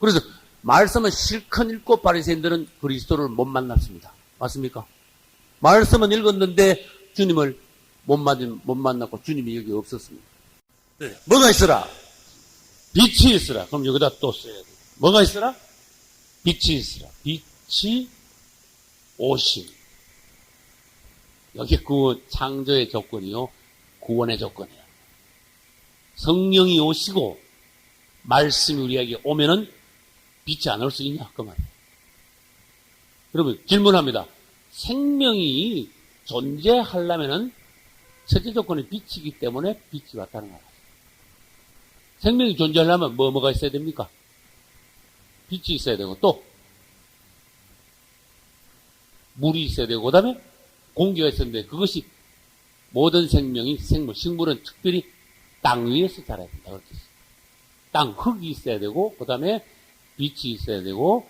그래서 말씀은 실컷 읽고 바리새인들은 그리스도를 못 만났습니다. 맞습니까? 말씀은 읽었는데 주님을 못 만났고 주님이 여기 없었습니다. 네. 뭐가 있으라? 빛이 있으라. 그럼 여기다 또 써야 돼. 뭐가 있으라? 빛이 있으라. 빛이 오심. 여기 그 창조의 조건이요. 구원의 조건이에요. 성령이 오시고 말씀이 우리에게 오면은 빛이 안 올 수 있냐? 그 말이에요. 여러분 질문합니다. 생명이 존재하려면은 첫째 조건이 빛이기 때문에 빛이 왔다는 거예요. 생명이 존재하려면 뭐가 있어야 됩니까? 빛이 있어야 되고 또 물이 있어야 되고 그 다음에 공기가 있어야 되는데 그것이 모든 생명이 식물은 특별히 땅 위에서 자라야 된다. 그렇게 있어요. 땅, 흙이 있어야 되고 그 다음에 빛이 있어야 되고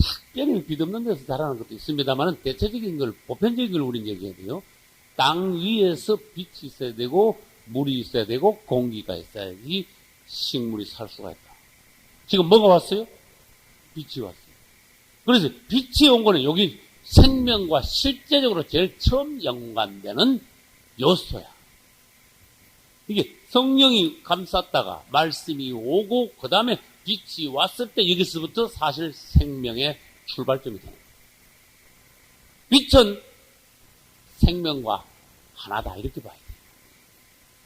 특별히 빛 없는 데서 자라는 것도 있습니다만 대체적인 걸 보편적인 걸 우리는 얘기해야 돼요. 땅 위에서 빛이 있어야 되고 물이 있어야 되고 공기가 있어야지 식물이 살 수가 있다. 지금 뭐가 왔어요? 빛이 왔어요. 그래서 빛이 온 거는 여기 생명과 실제적으로 제일 처음 연관되는 요소야. 이게 성령이 감쌌다가 말씀이 오고 그 다음에 빛이 왔을 때 여기서부터 사실 생명의 출발점이 되는 거예요. 빛은 생명과 하나다 이렇게 봐야 돼요.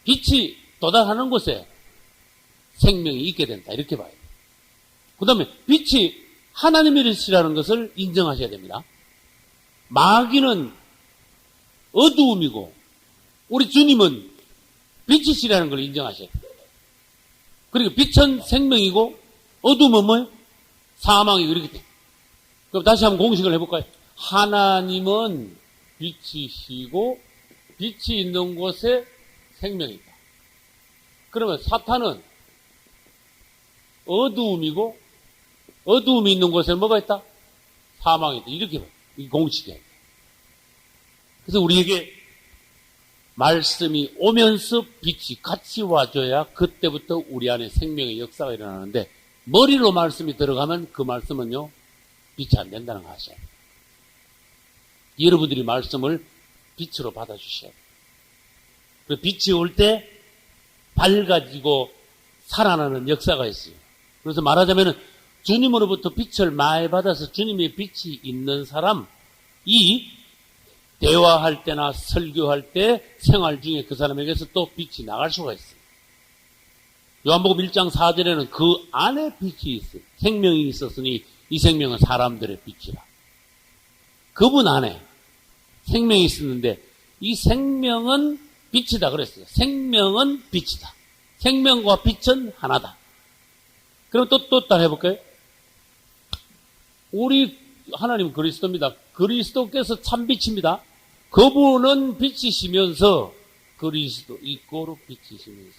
빛이 도달하는 곳에 생명이 있게 된다 이렇게 봐야 돼요. 그 다음에 빛이 하나님이시라는 것을 인정하셔야 됩니다. 마귀는 어두움이고 우리 주님은 빛이시라는 걸 인정하셔야 돼요. 그리고 빛은 생명이고 어두움은 뭐예요? 사망이고 이렇게 돼요. 그럼 다시 한번 공식을 해볼까요? 하나님은 빛이시고 빛이 있는 곳에 생명이 있다. 그러면 사탄은 어두움이고 어두움이 있는 곳에 뭐가 있다? 사망이 있다. 이렇게 봐요. 이 공식이에요. 그래서 우리에게 말씀이 오면서 빛이 같이 와줘야 그때부터 우리 안에 생명의 역사가 일어나는데 머리로 말씀이 들어가면 그 말씀은요 빛이 안 된다는 거 아셔야 돼요. 여러분들이 말씀을 빛으로 받아주셔야 돼요. 그리고 빛이 올 때 밝아지고 살아나는 역사가 있어요. 그래서 말하자면 주님으로부터 빛을 많이 받아서 주님의 빛이 있는 사람, 이 대화할 때나 설교할 때 생활 중에 그 사람에게서 또 빛이 나갈 수가 있어요. 요한복음 1장 4절에는 그 안에 빛이 있어요. 생명이 있었으니 이 생명은 사람들의 빛이라. 그분 안에 생명이 있었는데 이 생명은 빛이다 그랬어요. 생명은 빛이다. 생명과 빛은 하나다. 그럼 또 따라 해볼까요? 우리 하나님 그리스도입니다. 그리스도께서 참 빛입니다. 그분은 빛이시면서 그리스도 이꼬로 빛이시면서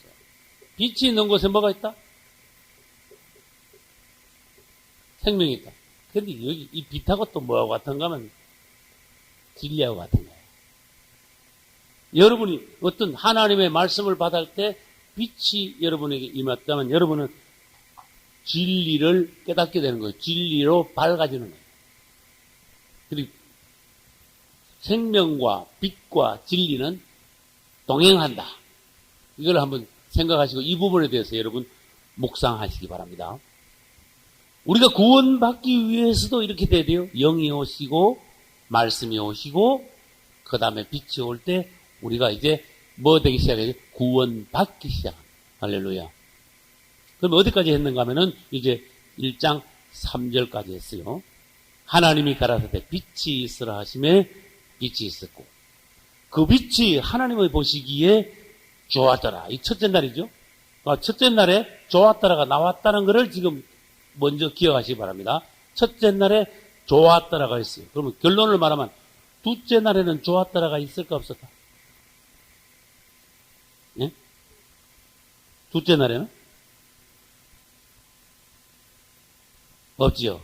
빛이 있는 곳에 뭐가 있다? 생명이 있다. 그런데 여기 이 빛하고 또 뭐하고 같은가 하면 진리하고 같은 거예요. 여러분이 어떤 하나님의 말씀을 받을 때 빛이 여러분에게 임했다면 여러분은 진리를 깨닫게 되는 거예요. 진리로 밝아지는 거예요. 그리고 생명과 빛과 진리는 동행한다. 이걸 한번 생각하시고 이 부분에 대해서 여러분 묵상하시기 바랍니다. 우리가 구원받기 위해서도 이렇게 돼야 돼요. 영이 오시고 말씀이 오시고 그 다음에 빛이 올 때 우리가 이제 뭐 되기 시작해요? 구원받기 시작합니다. 할렐루야. 그럼 어디까지 했는가 하면은 이제 1장 3절까지 했어요. 하나님이 가라사대 빛이 있으라 하심에 빛이 있었고 그 빛이 하나님을 보시기에 좋았더라. 이 첫째 날이죠. 첫째 날에 좋았더라가 나왔다는 것을 지금 먼저 기억하시기 바랍니다. 첫째 날에 좋았더라가 있어요. 그러면 결론을 말하면 둘째 날에는 좋았더라가 있을까 없을까? 네? 둘째 날에는? 없지요.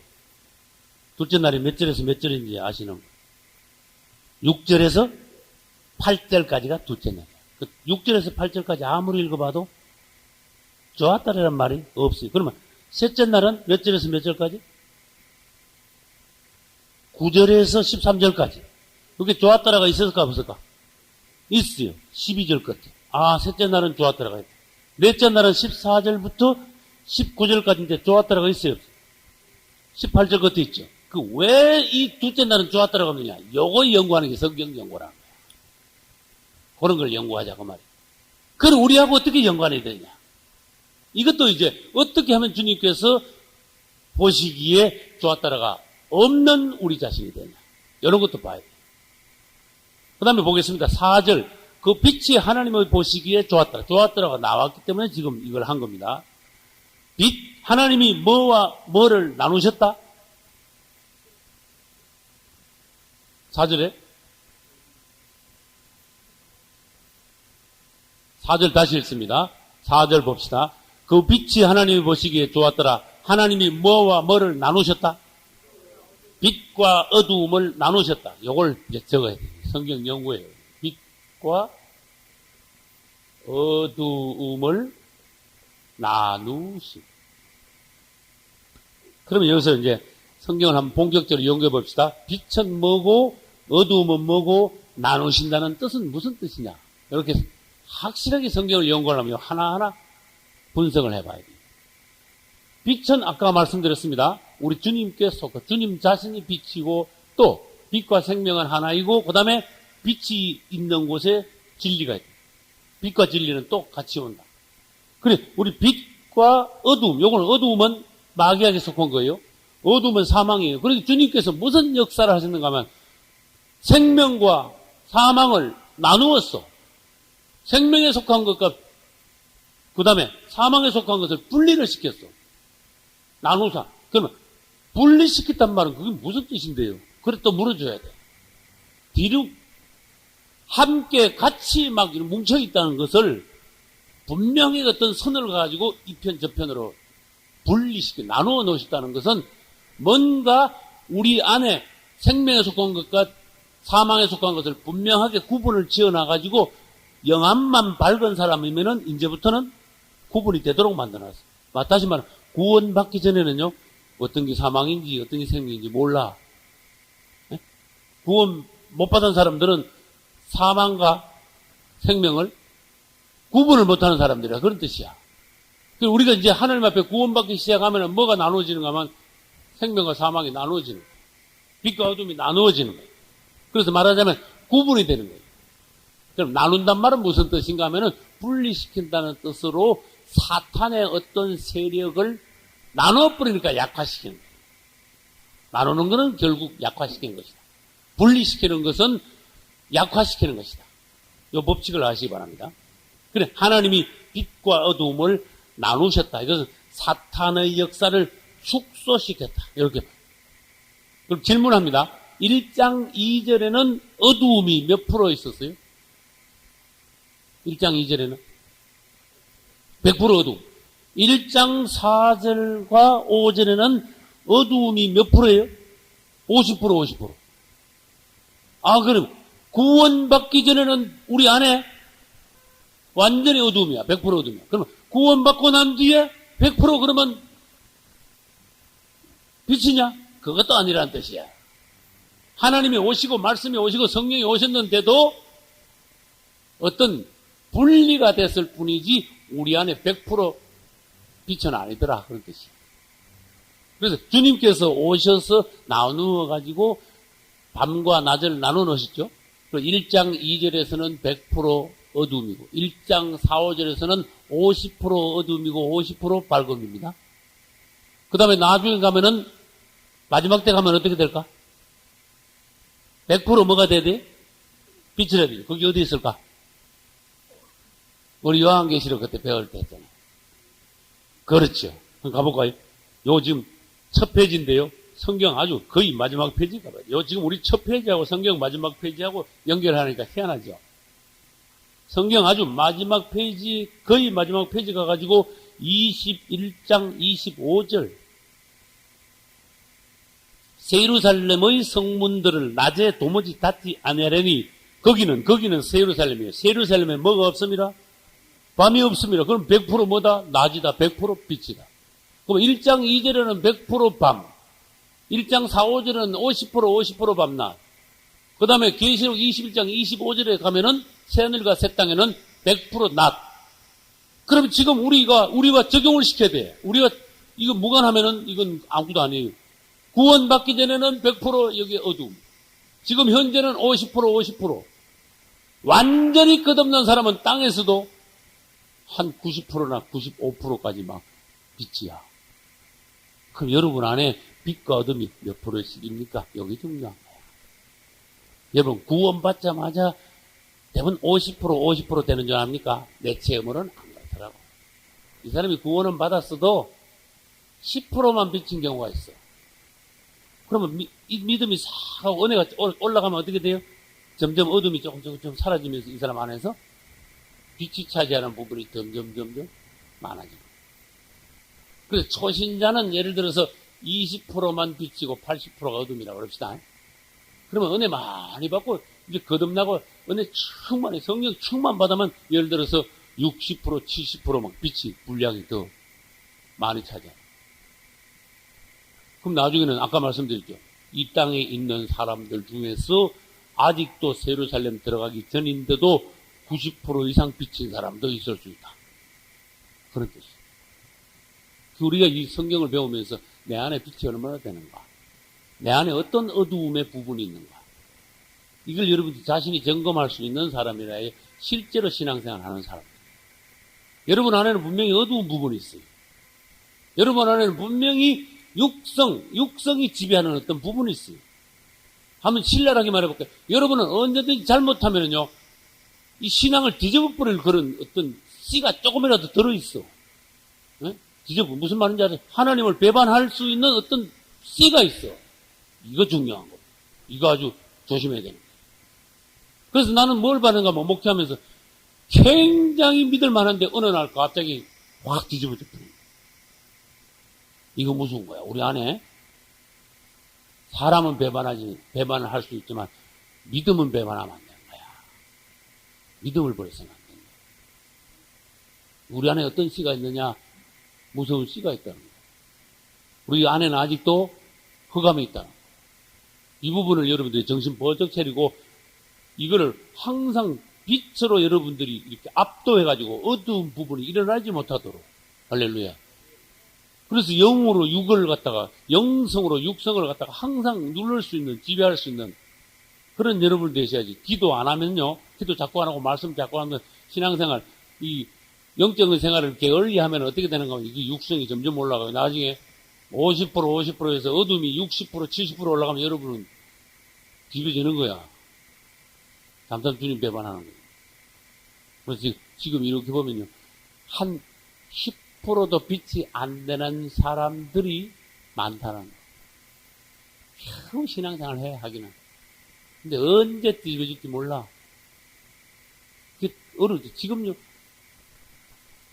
둘째 날이 몇 절에서 몇 절인지 아시는 거. 6절에서 8절까지가 둘째 날이야. 6절에서 8절까지 아무리 읽어봐도 좋았다라는 말이 없어요. 그러면 셋째 날은 몇 절에서 몇 절까지? 9절에서 13절까지. 그게 좋았다라가 있었을까 없을까? 있어요. 12절 끝에. 아, 셋째 날은 좋았다라가 있다. 넷째 날은 14절부터 19절까지인데 좋았다라가 있어요. 18절 끝에 있죠. 왜 이 둘째 날은 좋았다라고 하느냐? 요거 연구하는 게 성경 연구라는 거야. 그런 걸 연구하자고 말이야. 그럼 우리하고 어떻게 연관이 되냐? 이것도 이제 어떻게 하면 주님께서 보시기에 좋았다라가 없는 우리 자신이 되냐? 이런 것도 봐야 돼. 그 다음에 보겠습니다. 4절. 그 빛이 하나님을 보시기에 좋았더라. 좋았더라가 나왔기 때문에 지금 이걸 한 겁니다. 빛, 하나님이 뭐와 뭐를 나누셨다? 4절에 4절 다시 읽습니다. 4절 봅시다. 그 빛이 하나님이 보시기에 좋았더라. 하나님이 뭐와 뭐를 나누셨다? 빛과 어두움을 나누셨다. 이걸 이제 적어야 돼요. 성경 연구예요. 빛과 어두움을 나누시. 그러면 여기서 이제 성경을 한번 본격적으로 연구해 봅시다. 빛은 뭐고 어두움은 뭐고 나누신다는 뜻은 무슨 뜻이냐? 이렇게 확실하게 성경을 연구하려면 하나하나 분석을 해봐야 돼요. 빛은 아까 말씀드렸습니다. 우리 주님께서 주님 자신이 빛이고 또 빛과 생명은 하나이고 그 다음에 빛이 있는 곳에 진리가 있다. 빛과 진리는 또 같이 온다. 그래 우리 빛과 어두움, 요거는 어두움은 마귀에게 속한 거예요. 어두움은 사망이에요. 그러니까 주님께서 무슨 역사를 하셨는가 하면 생명과 사망을 나누었어. 생명에 속한 것과 그 다음에 사망에 속한 것을 분리를 시켰어. 나누사. 그러면 분리시켰단 말은 그게 무슨 뜻인데요? 그래 또 물어줘야 돼. 뒤로 함께 같이 막 뭉쳐있다는 것을 분명히 어떤 선을 가지고 이 편 저편으로 분리시켜 나누어 놓으셨다는 것은 뭔가 우리 안에 생명에 속한 것과 사망에 속한 것을 분명하게 구분을 지어놔가지고 영안만 밝은 사람이면은 이제부터는 구분이 되도록 만들어놨어. 다시 말하면 구원받기 전에는요 어떤 게 사망인지 어떤 게 생명인지 몰라. 네? 구원 못 받은 사람들은 사망과 생명을 구분을 못하는 사람들이라 그런 뜻이야. 우리가 이제 하나님 앞에 구원받기 시작하면 뭐가 나누어지는가 하면 생명과 사망이 나누어지는 거예요. 빛과 어둠이 나누어지는 거예요. 그래서 말하자면 구분이 되는 거예요. 그럼 나눈단 말은 무슨 뜻인가 하면은 분리시킨다는 뜻으로 사탄의 어떤 세력을 나눠버리니까 약화시키는 거예요. 나누는 것은 결국 약화시키는 것이다. 분리시키는 것은 약화시키는 것이다. 이 법칙을 아시기 바랍니다. 그래 하나님이 빛과 어두움을 나누셨다. 이것은 사탄의 역사를 축소시켰다. 이렇게. 그럼 질문합니다. 1장 2절에는 어두움이 몇 프로 있었어요? 1장 2절에는 100% 어두움. 1장 4절과 5절에는 어두움이 몇 프로예요? 50%, 50%. 아, 그럼 구원받기 전에는 우리 안에 완전히 어두움이야. 100% 어두움이야. 그러면 구원받고 난 뒤에 100% 그러면 빛이냐? 그것도 아니라는 뜻이야. 하나님이 오시고 말씀이 오시고 성령이 오셨는데도 어떤 분리가 됐을 뿐이지 우리 안에 100% 빛은 아니더라. 그런 뜻이에요. 그래서 주님께서 오셔서 나누어 가지고 밤과 낮을 나눠 놓으셨죠. 1장 2절에서는 100% 어둠이고 1장 4, 5절에서는 50% 어둠이고 50% 밝음입니다. 그 다음에 나중에 가면은 마지막 때 가면 어떻게 될까? 100% 뭐가 돼야 돼? 빛을 해야 돼. 거기 어디 있을까? 우리 요한계시록 그때 배울 때 했잖아요. 그렇죠. 그럼 가볼까요? 요 지금 첫 페이지인데요. 성경 아주 거의 마지막 페이지가 봐요. 요 지금 우리 첫 페이지하고 성경 마지막 페이지하고 연결하니까 희한하죠. 성경 아주 마지막 페이지, 거의 마지막 페이지 가가지고 21장 25절. 세루살렘의 성문들을 낮에 도무지 닫지 아니하려니 거기는 세루살렘이에요. 세루살렘에 뭐가 없습니다? 밤이 없습니다. 그럼 100% 뭐다? 낮이다. 100% 빛이다. 그럼 1장 2절에는 100% 밤. 1장 4, 5절은 50% 밤낮. 그 다음에 계시록 21장 25절에 가면은 새하늘과 새 땅에는 100% 낮. 그럼 지금 우리가 적용을 시켜야 돼. 우리가 이거 무관하면은 이건 아무것도 아니에요. 구원받기 전에는 100% 여기 어둠. 지금 현재는 50%. 완전히 끝없는 사람은 땅에서도 한 90%나 95%까지 막 빛이야. 그럼 여러분 안에 빛과 어둠이 몇 프로씩입니까? 여기 중요한 거야. 여러분 구원받자마자 대부분 50% 되는 줄 압니까? 내 체험으로는 안 그렇더라고. 이 사람이 구원은 받았어도 10%만 비친 경우가 있어. 그러면 믿음이 싹 하고 은혜가 올라가면 어떻게 돼요? 점점 어둠이 조금 사라지면서 이 사람 안에서 빛이 차지하는 부분이 점점 많아지고. 그래서 초신자는 예를 들어서 20%만 비치고 80%가 어둠이라고 그럽시다. 그러면 은혜 많이 받고 이제 거듭나고 은혜 충만히 성령 충만 받으면 예를 들어서 60% 70%막 빛이 분량이 더 많이 차지해. 그럼 나중에는 아까 말씀드렸죠. 이 땅에 있는 사람들 중에서 아직도 세루살렘 들어가기 전인데도 90% 이상 비친 사람도 있을 수 있다. 그런 뜻이에요. 우리가 이 성경을 배우면서 내 안에 빛이 얼마나 되는가? 내 안에 어떤 어두움의 부분이 있는가? 이걸 여러분 자신이 점검할 수 있는 사람이라 해 실제로 신앙생활 하는 사람. 여러분 안에는 분명히 어두운 부분이 있어요. 여러분 안에는 분명히 육성이 지배하는 어떤 부분이 있어요. 한번 신랄하게 말해볼게요. 여러분은 언제든지 잘못하면요, 이 신앙을 뒤집어버릴 그런 어떤 씨가 조금이라도 들어있어. 네? 무슨 말인지 아세요? 하나님을 배반할 수 있는 어떤 씨가 있어. 이거 중요한 거예요. 이거 아주 조심해야 되는 거예요. 그래서 나는 뭘 받는가 하면 목회하면서 굉장히 믿을 만한데 어느 날 갑자기 확 뒤집어져 버려요. 이거 무서운 거야. 우리 안에 사람은 배반을 할 수 있지만 믿음은 배반하면 안 되는 거야. 믿음을 버려서는 안 된다. 우리 안에 어떤 씨가 있느냐? 무서운 씨가 있다는 거야. 우리 안에는 아직도 흑암이 있다는 거야. 이 부분을 여러분들이 정신 번쩍 차리고 이거를 항상 빛으로 여러분들이 이렇게 압도해가지고 어두운 부분이 일어나지 못하도록. 할렐루야. 그래서 영으로 육을 갖다가 영성으로 육성을 갖다가 항상 누를 수 있는, 지배할 수 있는 그런 여러분 되셔야지. 기도 안 하면요, 기도 자꾸 안 하고 말씀 자꾸 하면 신앙생활, 이 영적인 생활을 게을리하면 어떻게 되는가 하면 이게 육성이 점점 올라가고 나중에 50%에서 어둠이 60%, 70% 올라가면 여러분은 뒤집어지는 거야. 잠깐 주님 배반하는 거야. 그래서 지금 이렇게 보면요, 한 10%도 빛이 안 되는 사람들이 많다는 거예요. 겨우 신앙생활 해, 하기는. 근데 언제 뒤집어질지 몰라. 그게 어려워. 지금요,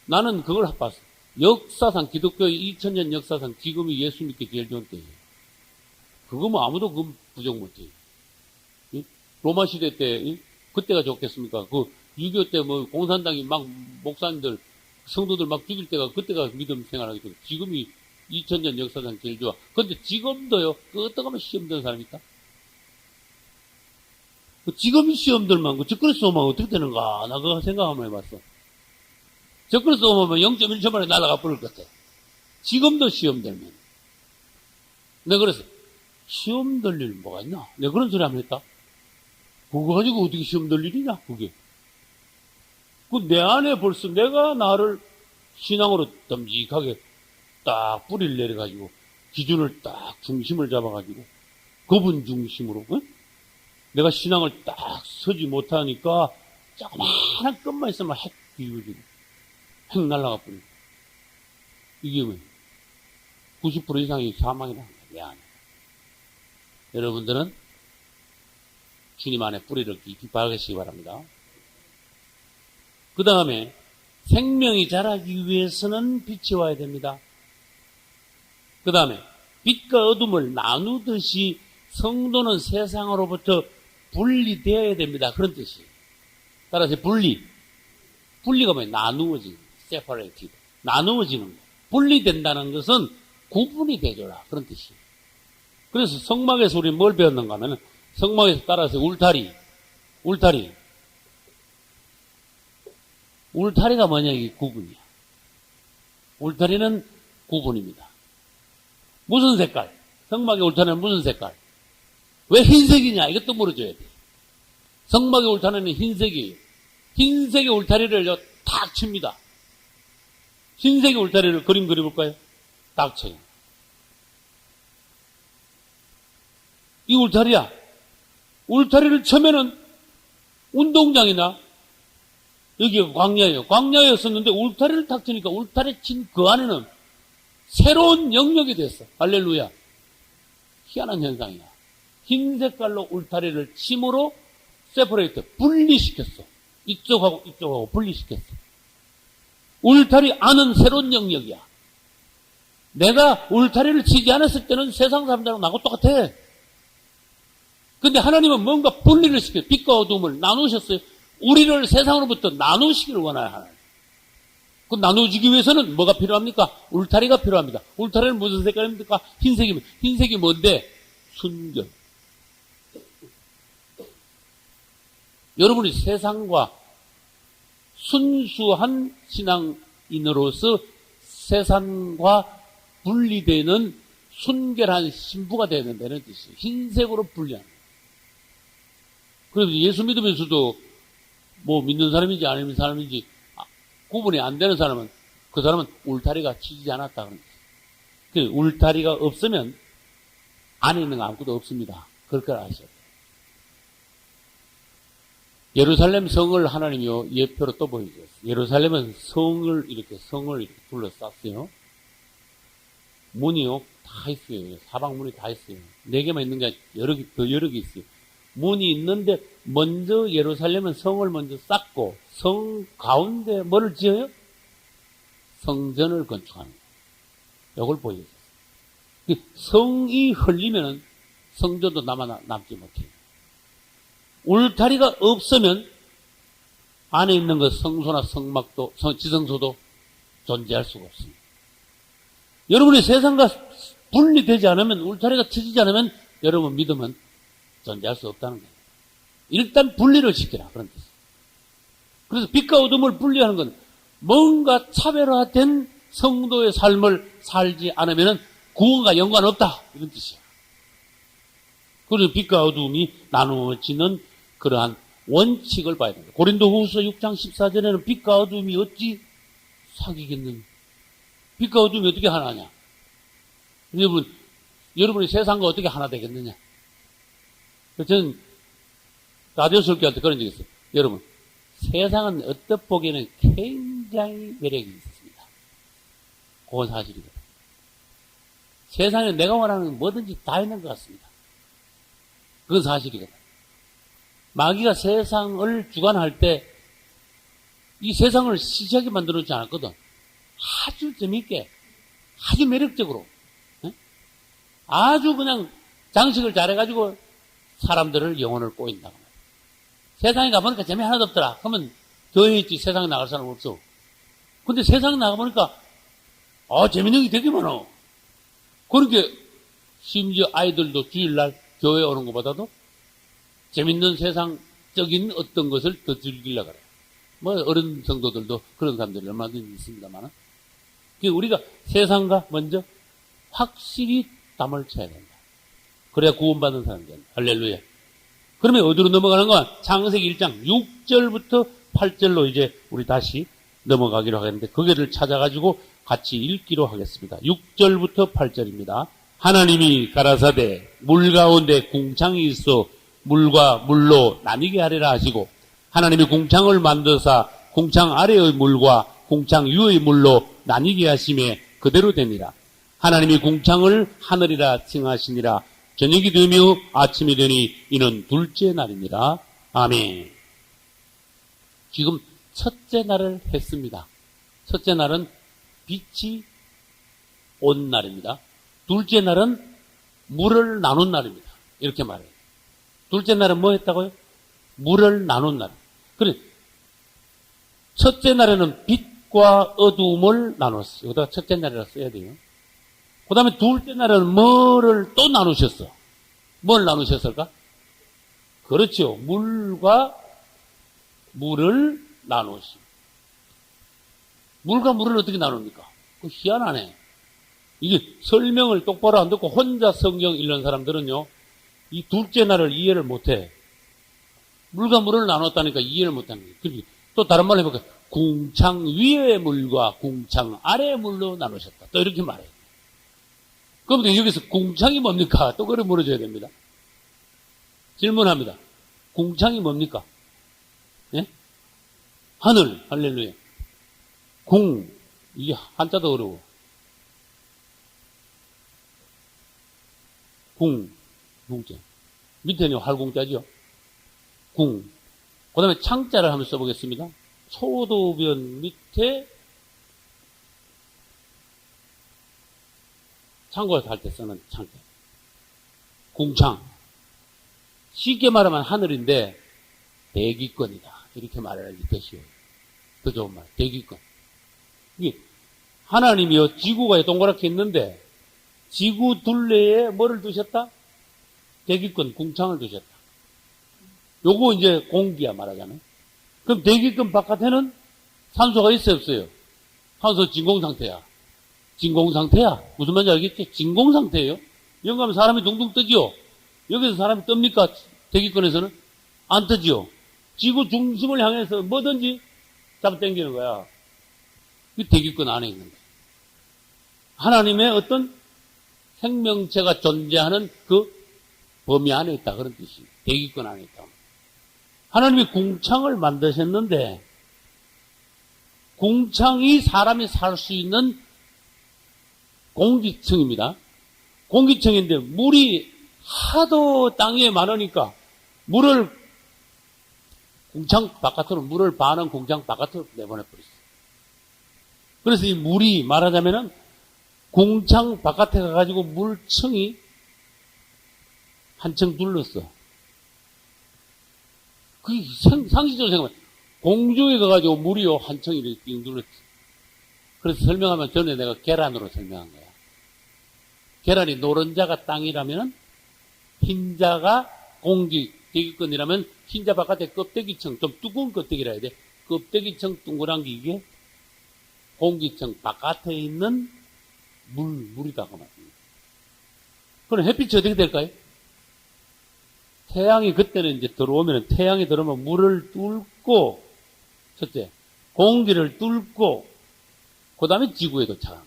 나는 그걸 봤어. 역사상, 기독교의 2000년 역사상 지금이 예수 믿기 제일 좋은 때예요. 그거 뭐 아무도 그 부정 못해. 로마 시대 때, 그때가 좋겠습니까? 그 6.25 때 뭐 공산당이 막 목사님들, 성도들 막 죽일 때가 그때가 믿음 생활하기 좋고 지금이 2000년 역사상 제일 좋아. 근데 지금도요, 그 어떡하면 시험 드는 사람이 있다? 지금 시험들만 그 적그리스 오면 어떻게 되는가? 나 그거 생각 한번 해봤어. 적그리스 오면 0.1초 만에 날아가 버릴 것 같아. 지금도 시험 들면. 내가 그래서 시험 들 일 뭐가 있나? 내가 그런 소리 한번 했다. 그거 가지고 어떻게 시험 들 일이냐? 그게. 그 내 안에 벌써 내가 나를 신앙으로 듬직하게 딱 뿌리를 내려가지고 기준을 딱 중심을 잡아가지고 그분 중심으로 내가 신앙을 딱 서지 못하니까 조그마한 것만 있으면 핵 뒤집어지고 핵 날아가 버리고 이게 왜 90% 이상이 사망이라는 거야. 내 안에. 여러분들은 주님 안에 뿌리를 깊이 박으시기 바랍니다. 그 다음에 생명이 자라기 위해서는 빛이 와야 됩니다. 그 다음에 빛과 어둠을 나누듯이 성도는 세상으로부터 분리되어야 됩니다. 그런 뜻이에요. 따라서 분리가 뭐예요? 나누어지는 separated. 나누어지는 거. 분리된다는 것은 구분이 되줘라. 그런 뜻이에요. 그래서 성막에서 우리 뭘 배웠는가 하면 성막에서 따라서 울타리가 뭐냐? 이게 구분이야. 울타리는 구분입니다. 무슨 색깔? 성막의 울타리는 무슨 색깔? 왜 흰색이냐? 이것도 물어줘야 돼. 성막의 울타리는 흰색이에요. 흰색의 울타리를 탁 칩니다. 흰색의 울타리를 그림 그려볼까요? 딱 쳐요. 이 울타리야. 울타리를 쳐면은 운동장이나 여기가 광야예요. 광야였었는데 울타리를 탁 치니까 울타리 친 그 안에는 새로운 영역이 됐어. 할렐루야. 희한한 현상이야. 흰 색깔로 울타리를 침으로 세퍼레이트, 분리시켰어. 이쪽하고 분리시켰어. 울타리 안은 새로운 영역이야. 내가 울타리를 치지 않았을 때는 세상 사람들하고 나하고 똑같아. 근데 하나님은 뭔가 분리를 시켜요. 빛과 어둠을 나누셨어요. 우리를 세상으로부터 나누시기를 원하는 하나님. 그 나누어지기 위해서는 뭐가 필요합니까? 울타리가 필요합니다. 울타리는 무슨 색깔입니까? 흰색이면. 흰색이 뭔데? 순결. 여러분이 세상과 순수한 신앙인으로서 세상과 분리되는 순결한 신부가 되어야 된다는 뜻이에요. 흰색으로 분리하는 거예요. 그래서 예수 믿으면서도 뭐 믿는 사람인지 안 믿는 사람인지 구분이 안 되는 사람은 그 사람은 울타리가 치지 않았다 그런 거예요. 울타리가 없으면 안에 있는 거 아무것도 없습니다. 그걸 아셔야 돼요. 예루살렘 성을 하나님이 예표로 또 보여주셨어요. 예루살렘은 성을 이렇게 둘러쌌어요. 문이요 다 있어요. 사방문이 다 있어요. 4개만 있는 게 여러 개 있어요. 문이 있는데 먼저 예루살렘은 성을 먼저 쌓고 성 가운데 뭐를 지어요? 성전을 건축하는 거예요. 이걸 보여줬어요. 성이 흘리면 성전도 남지 못해요. 울타리가 없으면 안에 있는 것 성소나 성막도 지성소도 존재할 수가 없습니다. 여러분이 세상과 분리되지 않으면 울타리가 쳐지지 않으면 여러분 믿음은 존재할 수 없다는 거예요. 일단 분리를 시키라 그런 뜻이에요. 그래서 빛과 어둠을 분리하는 건 뭔가 차별화된 성도의 삶을 살지 않으면 구원과 연관없다 이런 뜻이에요. 그래서 빛과 어둠이 나누어지는 그러한 원칙을 봐야 됩니다. 고린도후서 6장 14절에는 빛과 어둠이 어찌 사귀겠느냐. 빛과 어둠이 어떻게 하나냐. 여러분이 세상과 어떻게 하나 되겠느냐. 저는 라디오 설교할 때 그런 적이 있어요. 여러분, 세상은 어떻게 보기에는 굉장히 매력이 있습니다. 그건 사실이거든요. 세상에 내가 원하는 건 뭐든지 다 있는 것 같습니다. 그건 사실이거든요. 마귀가 세상을 주관할 때 이 세상을 시시하게 만들어주지 않았거든. 아주 재미있게, 아주 매력적으로, 아주 그냥 장식을 잘해가지고 사람들을 영혼을 꼬인다고. 세상에 가보니까 재미 하나도 없더라. 그러면 교회에 있지 세상에 나갈 사람 없어. 근데 세상에 나가보니까 재밌는 게 되게 많아. 그렇게 심지어 아이들도 주일날 교회 오는 것보다도 재밌는 세상적인 어떤 것을 더 즐기려고 그래요. 뭐 어른 성도들도 그런 사람들이 얼마든지 있습니다만, 우리가 세상과 먼저 확실히 담을 쳐야 된다. 그래야 구원받는 사람이 된다. 할렐루야. 그러면 어디로 넘어가는 거야? 창세기 1장 6절부터 8절로 이제 우리 다시 넘어가기로 하겠는데, 거기를 찾아가지고 같이 읽기로 하겠습니다. 6절부터 8절입니다. 하나님이 가라사대 물 가운데 궁창이 있어 물과 물로 나뉘게 하리라 하시고, 하나님이 궁창을 만드사 궁창 아래의 물과 궁창 위의 물로 나뉘게 하심에 그대로 되니라. 하나님이 궁창을 하늘이라 칭하시니라. 저녁이 되며 아침이 되니 이는 둘째 날이니라. 아멘. 지금 첫째 날을 했습니다. 첫째 날은 빛이 온 날입니다. 둘째 날은 물을 나눈 날입니다. 이렇게 말해요. 둘째 날은 뭐 했다고요? 물을 나눈 날. 그래, 첫째 날에는 빛과 어두움을 나눴어요. 여기다가 첫째 날이라 써야 돼요. 그 다음에 둘째 날에는 뭐를 또 나누셨어? 뭘 나누셨을까? 그렇죠. 물과 물을 나누시. 물과 물을 어떻게 나눕니까? 희한하네. 이게 설명을 똑바로 안 듣고 혼자 성경 읽는 사람들은요, 이 둘째 날을 이해를 못해. 물과 물을 나눴다니까 이해를 못하는 거예요. 또 다른 말로 해볼까요? 궁창 위의 물과 궁창 아래의 물로 나누셨다. 또 이렇게 말해요. 그럼 여기서 궁창이 뭡니까? 또 그걸 물어줘야 됩니다. 질문합니다. 궁창이 뭡니까? 예? 하늘, 할렐루야. 궁, 이게 한자도 어려워. 궁, 궁자. 밑에는 활궁자죠. 궁. 그 다음에 창자를 한번 써보겠습니다. 소도변 밑에 창고에서 할 때 쓰는 창자. 궁창. 쉽게 말하면 하늘인데 대기권이다. 이렇게 말해야지 더 쉬워요. 더 좋은 말. 대기권. 이게 하나님이요, 지구가 동그랗게 있는데 지구 둘레에 뭐를 두셨다? 대기권, 궁창을 두셨다. 요거 이제 공기야 말하자면. 그럼 대기권 바깥에는 산소가 있어요, 없어요? 산소 진공상태야. 진공상태야. 무슨 말인지 알겠지? 진공상태예요. 영감하면 사람이 둥둥 뜨지요. 여기서 사람이 뜹니까? 대기권에서는? 안 뜨지요. 지구 중심을 향해서 뭐든지 잡아당기는 거야. 이 대기권 안에 있는 거야. 하나님의 어떤 생명체가 존재하는 그 범위 안에 있다. 그런 뜻입니다. 대기권 안에 있다. 하나님이 궁창을 만드셨는데, 궁창이 사람이 살 수 있는 공기층입니다. 공기층인데 물이 하도 땅에 많으니까 물을 궁창 바깥으로, 물을 반은 궁창 바깥으로 내보내버렸어요. 그래서 이 물이 말하자면은 궁창 바깥에 가가지고 물층이 한층 둘렀어. 그게 상식적으로 생각하면 공중에 가가지고 물이요 한층이 이렇게 띵 둘렀지. 그래서 설명하면 전에 내가 계란으로 설명한 거야. 계란이 노른자가 땅이라면은 흰자가 공기, 대기권이라면 흰자 바깥에 껍데기층, 좀 두꺼운 껍데기라 해야 돼. 껍데기층 둥그란 게 이게 공기층 바깥에 있는 물이다고 말합니다. 그럼 햇빛이 어떻게 될까요? 태양이 그때는 이제 들어오면, 태양이 들어오면 물을 뚫고, 첫째, 공기를 뚫고, 그 다음에 지구에 도착한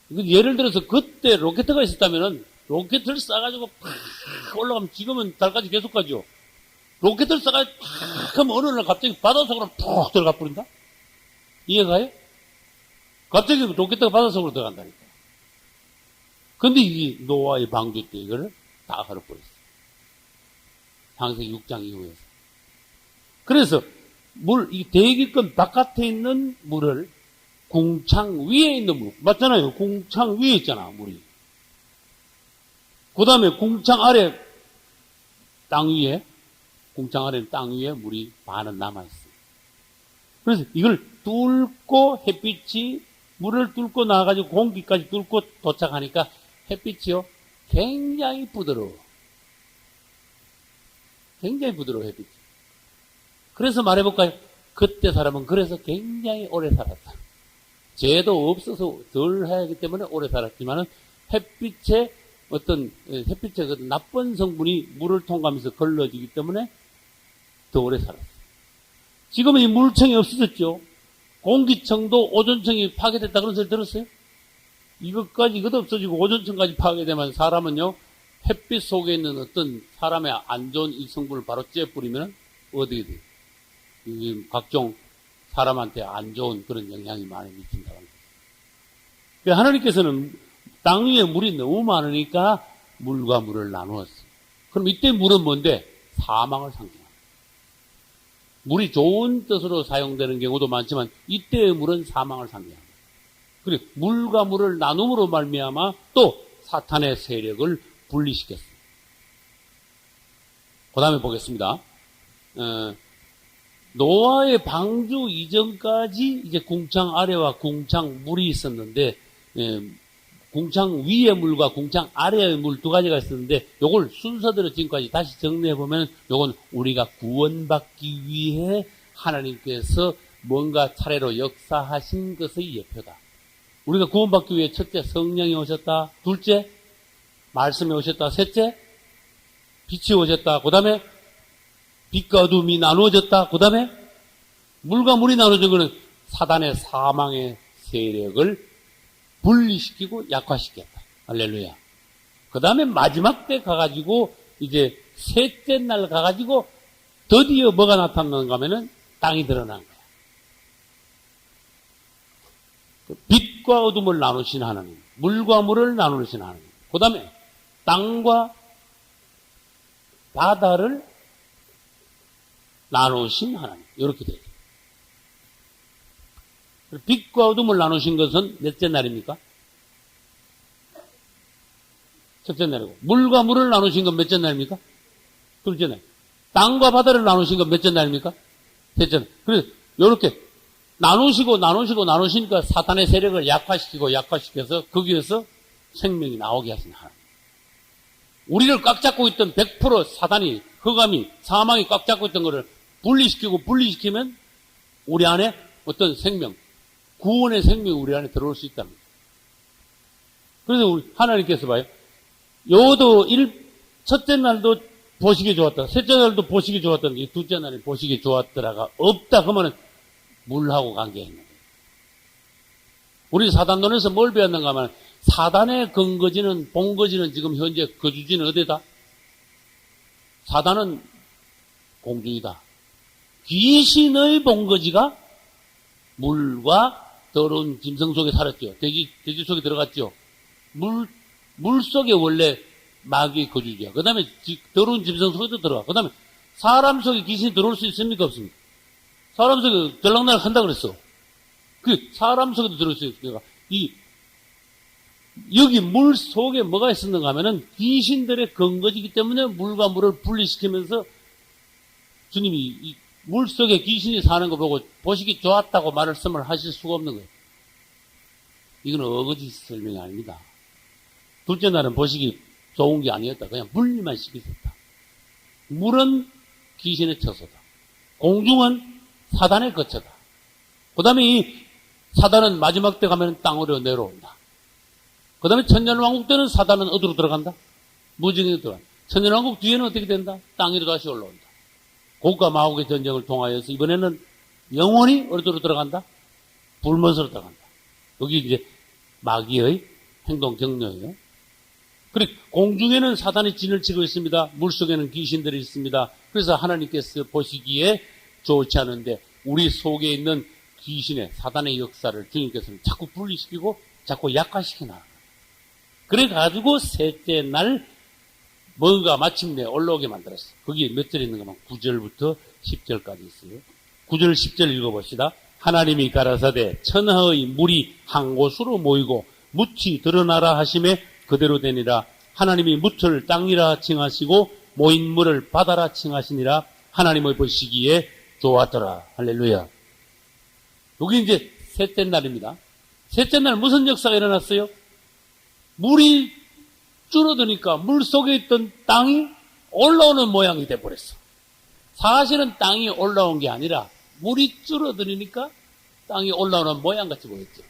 거예요. 예를 들어서 그때 로켓가 있었다면은, 로켓을 쏴가지고 팍 올라가면 지금은 달까지 계속 가죠. 로켓을 쏴가지고 팍 하면 어느 날 갑자기 바닷속으로 푹 들어가 버린다? 이해가요? 갑자기 로켓가 바닷속으로 들어간다니까. 근데 이 노아의 방주 때 이거를 다 헐어버렸어요. 창세기 6장 이후에서. 그래서 이 대기권 바깥에 있는 물을 궁창 위에 있는 물, 맞잖아요. 궁창 위에 있잖아, 물이. 그 다음에 궁창 아래, 땅 위에, 궁창 아래 땅 위에 물이 반은 남아있어요. 그래서 이걸 뚫고 햇빛이 물을 뚫고 나와가지고 공기까지 뚫고 도착하니까 햇빛이요 굉장히 부드러워. 굉장히 부드러워 햇빛이. 그래서 말해볼까요? 그때 사람은 그래서 굉장히 오래 살았다. 죄도 없어서 덜 하기 때문에 오래 살았지만은 햇빛의 어떤 나쁜 성분이 물을 통과하면서 걸러지기 때문에 더 오래 살았어요. 지금은 이 물청이 없어졌죠. 공기청도 오존청이 파괴됐다 그런 소리 들었어요? 이것도 없어지고 오존청까지 파괴되면 사람은요, 햇빛 속에 있는 어떤 사람의 안 좋은 이 성분을 바로 쬐뿌리면 어떻게 돼요? 각종 사람한테 안 좋은 그런 영향이 많이 미친다는 거예요. 하나님께서는 땅 위에 물이 너무 많으니까 물과 물을 나누었어요. 그럼 이때 물은 뭔데? 사망을 상징합니다. 물이 좋은 뜻으로 사용되는 경우도 많지만 이때의 물은 사망을 상징합니다. 그리고 물과 물을 나눔으로 말미암아 또 사탄의 세력을 분리시켰습니다. 그 다음에 보겠습니다. 노아의 방주 이전까지 이제 궁창 아래와 궁창 물이 있었는데, 궁창 위의 물과 궁창 아래의 물 두 가지가 있었는데, 요걸 순서대로 지금까지 다시 정리해보면, 요건 우리가 구원받기 위해 하나님께서 뭔가 차례로 역사하신 것의 예표다. 우리가 구원받기 위해 첫째 성령이 오셨다. 둘째 말씀이 오셨다. 셋째 빛이 오셨다. 그 다음에 빛과 어둠이 나누어졌다. 그 다음에 물과 물이 나누어진 것은 사단의 사망의 세력을 분리시키고 약화시켰다. 할렐루야. 그 다음에 마지막 때 가가지고 이제 셋째 날 가가지고 드디어 뭐가 나타났는가 하면은 땅이 드러난 거야. 빛과 어둠을 나누신 하나님, 물과 물을 나누신 하나님, 그 다음에 땅과 바다를 나누신 하나님. 이렇게 되죠. 빛과 어둠을 나누신 것은 몇째 날입니까? 첫째 날이고, 물과 물을 나누신 건 몇째 날입니까? 둘째 날. 땅과 바다를 나누신 건 몇째 날입니까? 셋째 날. 그래서 이렇게 나누시니까 사탄의 세력을 약화시켜서 거기에서 생명이 나오게 하신 하나님. 우리를 꽉 잡고 있던 100% 사단이, 흑암이, 사망이 꽉 잡고 있던 것을 분리시키면 우리 안에 어떤 생명, 구원의 생명이 우리 안에 들어올 수 있다는 거예요. 그래서 우리 하나님께서 봐요. 첫째 날도 보시기 좋았다. 셋째 날도 보시기 좋았다. 둘째 날에 보시기 좋았더라가 없다. 그러면 물하고 관계있는 거예요. 우리 사단론에서 뭘 배웠는가 하면 사단의 본거지는 지금 현재 거주지는 어디다? 사단은 공중이다. 귀신의 본거지가 물과 더러운 짐승 속에 살았죠. 돼지 속에 들어갔죠. 물 속에 원래 마귀의 거주지야. 그 다음에 더러운 짐승 속에도 들어가. 그 다음에 사람 속에 귀신이 들어올 수 있습니까? 없습니까? 사람 속에 들락날락 한다 그랬어. 사람 속에도 들어올 수 있으니까. 여기 물 속에 뭐가 있었는가 하면은 귀신들의 근거지이기 때문에 물과 물을 분리시키면서 주님이 물 속에 귀신이 사는 거 보고 보시기 좋았다고 말씀을 하실 수가 없는 거예요. 이건 어거지 설명이 아닙니다. 둘째 날은 보시기 좋은 게 아니었다. 그냥 분리만 시켰었다. 물은 귀신의 처소다. 공중은 사단의 거처다. 그 다음에 이 사단은 마지막 때 가면 땅으로 내려온다. 그 다음에 천년왕국 때는 사단은 어디로 들어간다? 무정에 들어간다. 천년왕국 뒤에는 어떻게 된다? 땅 위로 다시 올라온다. 고과 마옥의 전쟁을 통하여서 이번에는 영원히 어디로 들어간다? 불못으로 들어간다. 여기 이제 마귀의 행동 경로예요. 그리고 공중에는 사단이 진을 치고 있습니다. 물속에는 귀신들이 있습니다. 그래서 하나님께서 보시기에 좋지 않은데 우리 속에 있는 귀신의 사단의 역사를 주님께서는 자꾸 분리시키고 자꾸 약화시켜놔. 그래가지고 셋째 날 뭔가 마침내 올라오게 만들었어. 거기에 몇 절 있는가 하면 9절부터 10절까지 있어요. 9절 10절 읽어봅시다. 하나님이 가라사대 천하의 물이 한 곳으로 모이고 묻이 드러나라 하심에 그대로 되니라. 하나님이 묻을 땅이라 칭하시고 모인 물을 바다라 칭하시니라. 하나님의 보시기에 좋았더라. 할렐루야. 여기 이제 셋째 날입니다. 셋째 날 무슨 역사가 일어났어요? 물이 줄어드니까 물 속에 있던 땅이 올라오는 모양이 돼버렸어. 사실은 땅이 올라온 게 아니라 물이 줄어들으니까 땅이 올라오는 모양같이 보였죠.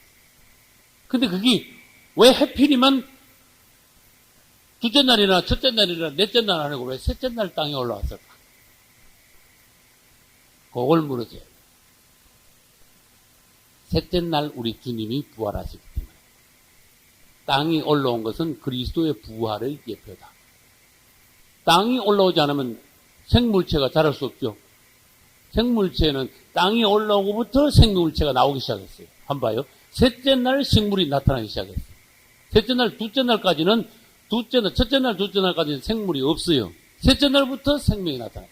근데 그게 왜 해필이면 둘째 날이나 첫째 날이나 넷째 날 아니고 왜 셋째 날 땅이 올라왔을까? 그걸 물어줘요. 셋째 날 우리 주님이 부활하시기 때문에. 땅이 올라온 것은 그리스도의 부활의 예표다. 땅이 올라오지 않으면 생물체가 자랄 수 없죠. 생물체는 땅이 올라오고부터 생물체가 나오기 시작했어요. 한번 봐요. 셋째 날 식물이 나타나기 시작했어요. 셋째 날, 둘째 날까지는 첫째 날, 둘째 날까지는 생물이 없어요. 셋째 날부터 생명이 나타나요.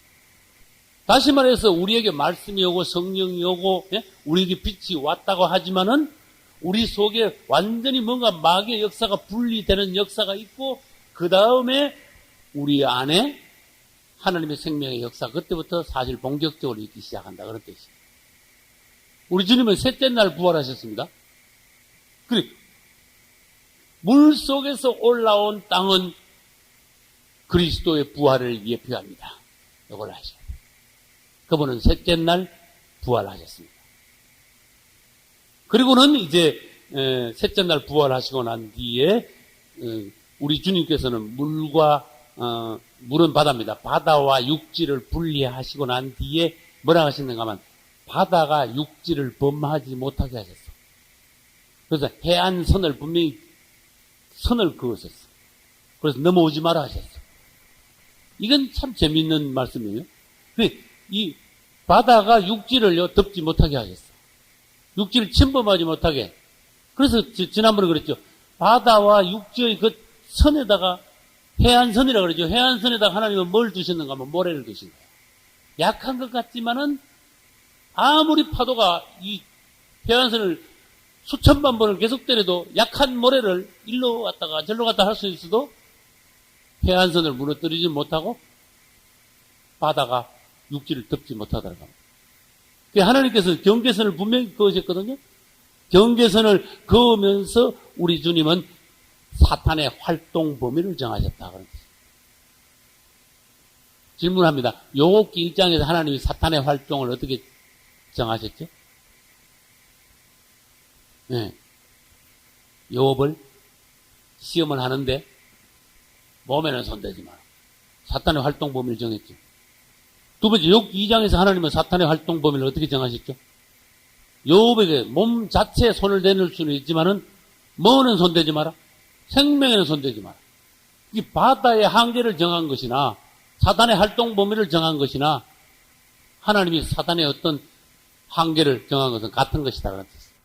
다시 말해서 우리에게 말씀이 오고 성령이 오고 우리에게 빛이 왔다고 하지만은 우리 속에 완전히 뭔가 마귀의 역사가 분리되는 역사가 있고 그 다음에 우리 안에 하나님의 생명의 역사 그때부터 사실 본격적으로 있기 시작한다 그런 뜻이에요. 우리 주님은 셋째 날 부활하셨습니다. 그래 물 속에서 올라온 땅은 그리스도의 부활을 예표합니다. 이걸 아셔야 돼요. 그분은 셋째 날 부활하셨습니다. 그리고는 이제 셋째 날 부활하시고 난 뒤에 우리 주님께서는 물은 바다입니다. 바다와 육지를 분리하시고 난 뒤에 뭐라 하시는가 하면 바다가 육지를 범하지 못하게 하셨어. 그래서 해안선을 분명히 선을 그으셨어. 그래서 넘어오지 마라 하셨어. 이건 참 재밌는 말씀이에요. 이 바다가 육지를요 덮지 못하게 하셨어. 육지를 침범하지 못하게. 그래서 지난번에 그랬죠. 바다와 육지의 그 선에다가 해안선이라고 그러죠. 해안선에다가 하나님은 뭘 두셨는가 하면 모래를 두신 거예요. 약한 것 같지만은 아무리 파도가 이 해안선을 수천만 번을 계속 때려도 약한 모래를 일로 갔다가 절로 갔다 할 수 있어도 해안선을 무너뜨리지 못하고 바다가 육지를 덮지 못하더라고요. 하나님께서 경계선을 분명히 그으셨거든요. 경계선을 그으면서 우리 주님은 사탄의 활동 범위를 정하셨다. 그런 뜻이에요. 질문합니다. 욥기 1장에서 하나님이 사탄의 활동을 어떻게 정하셨죠? 네. 욥을 시험을 하는데 몸에는 손대지 마라. 사탄의 활동 범위를 정했죠. 두 번째, 욥기 2장에서 하나님은 사탄의 활동 범위를 어떻게 정하셨죠? 욥에게 몸 자체에 손을 대는 수는 있지만은 뭐는 손대지 마라. 생명에는 손대지 마라. 이 바다의 한계를 정한 것이나 사탄의 활동 범위를 정한 것이나 하나님이 사탄의 어떤 한계를 정한 것은 같은 것이다. 그런 뜻이에요.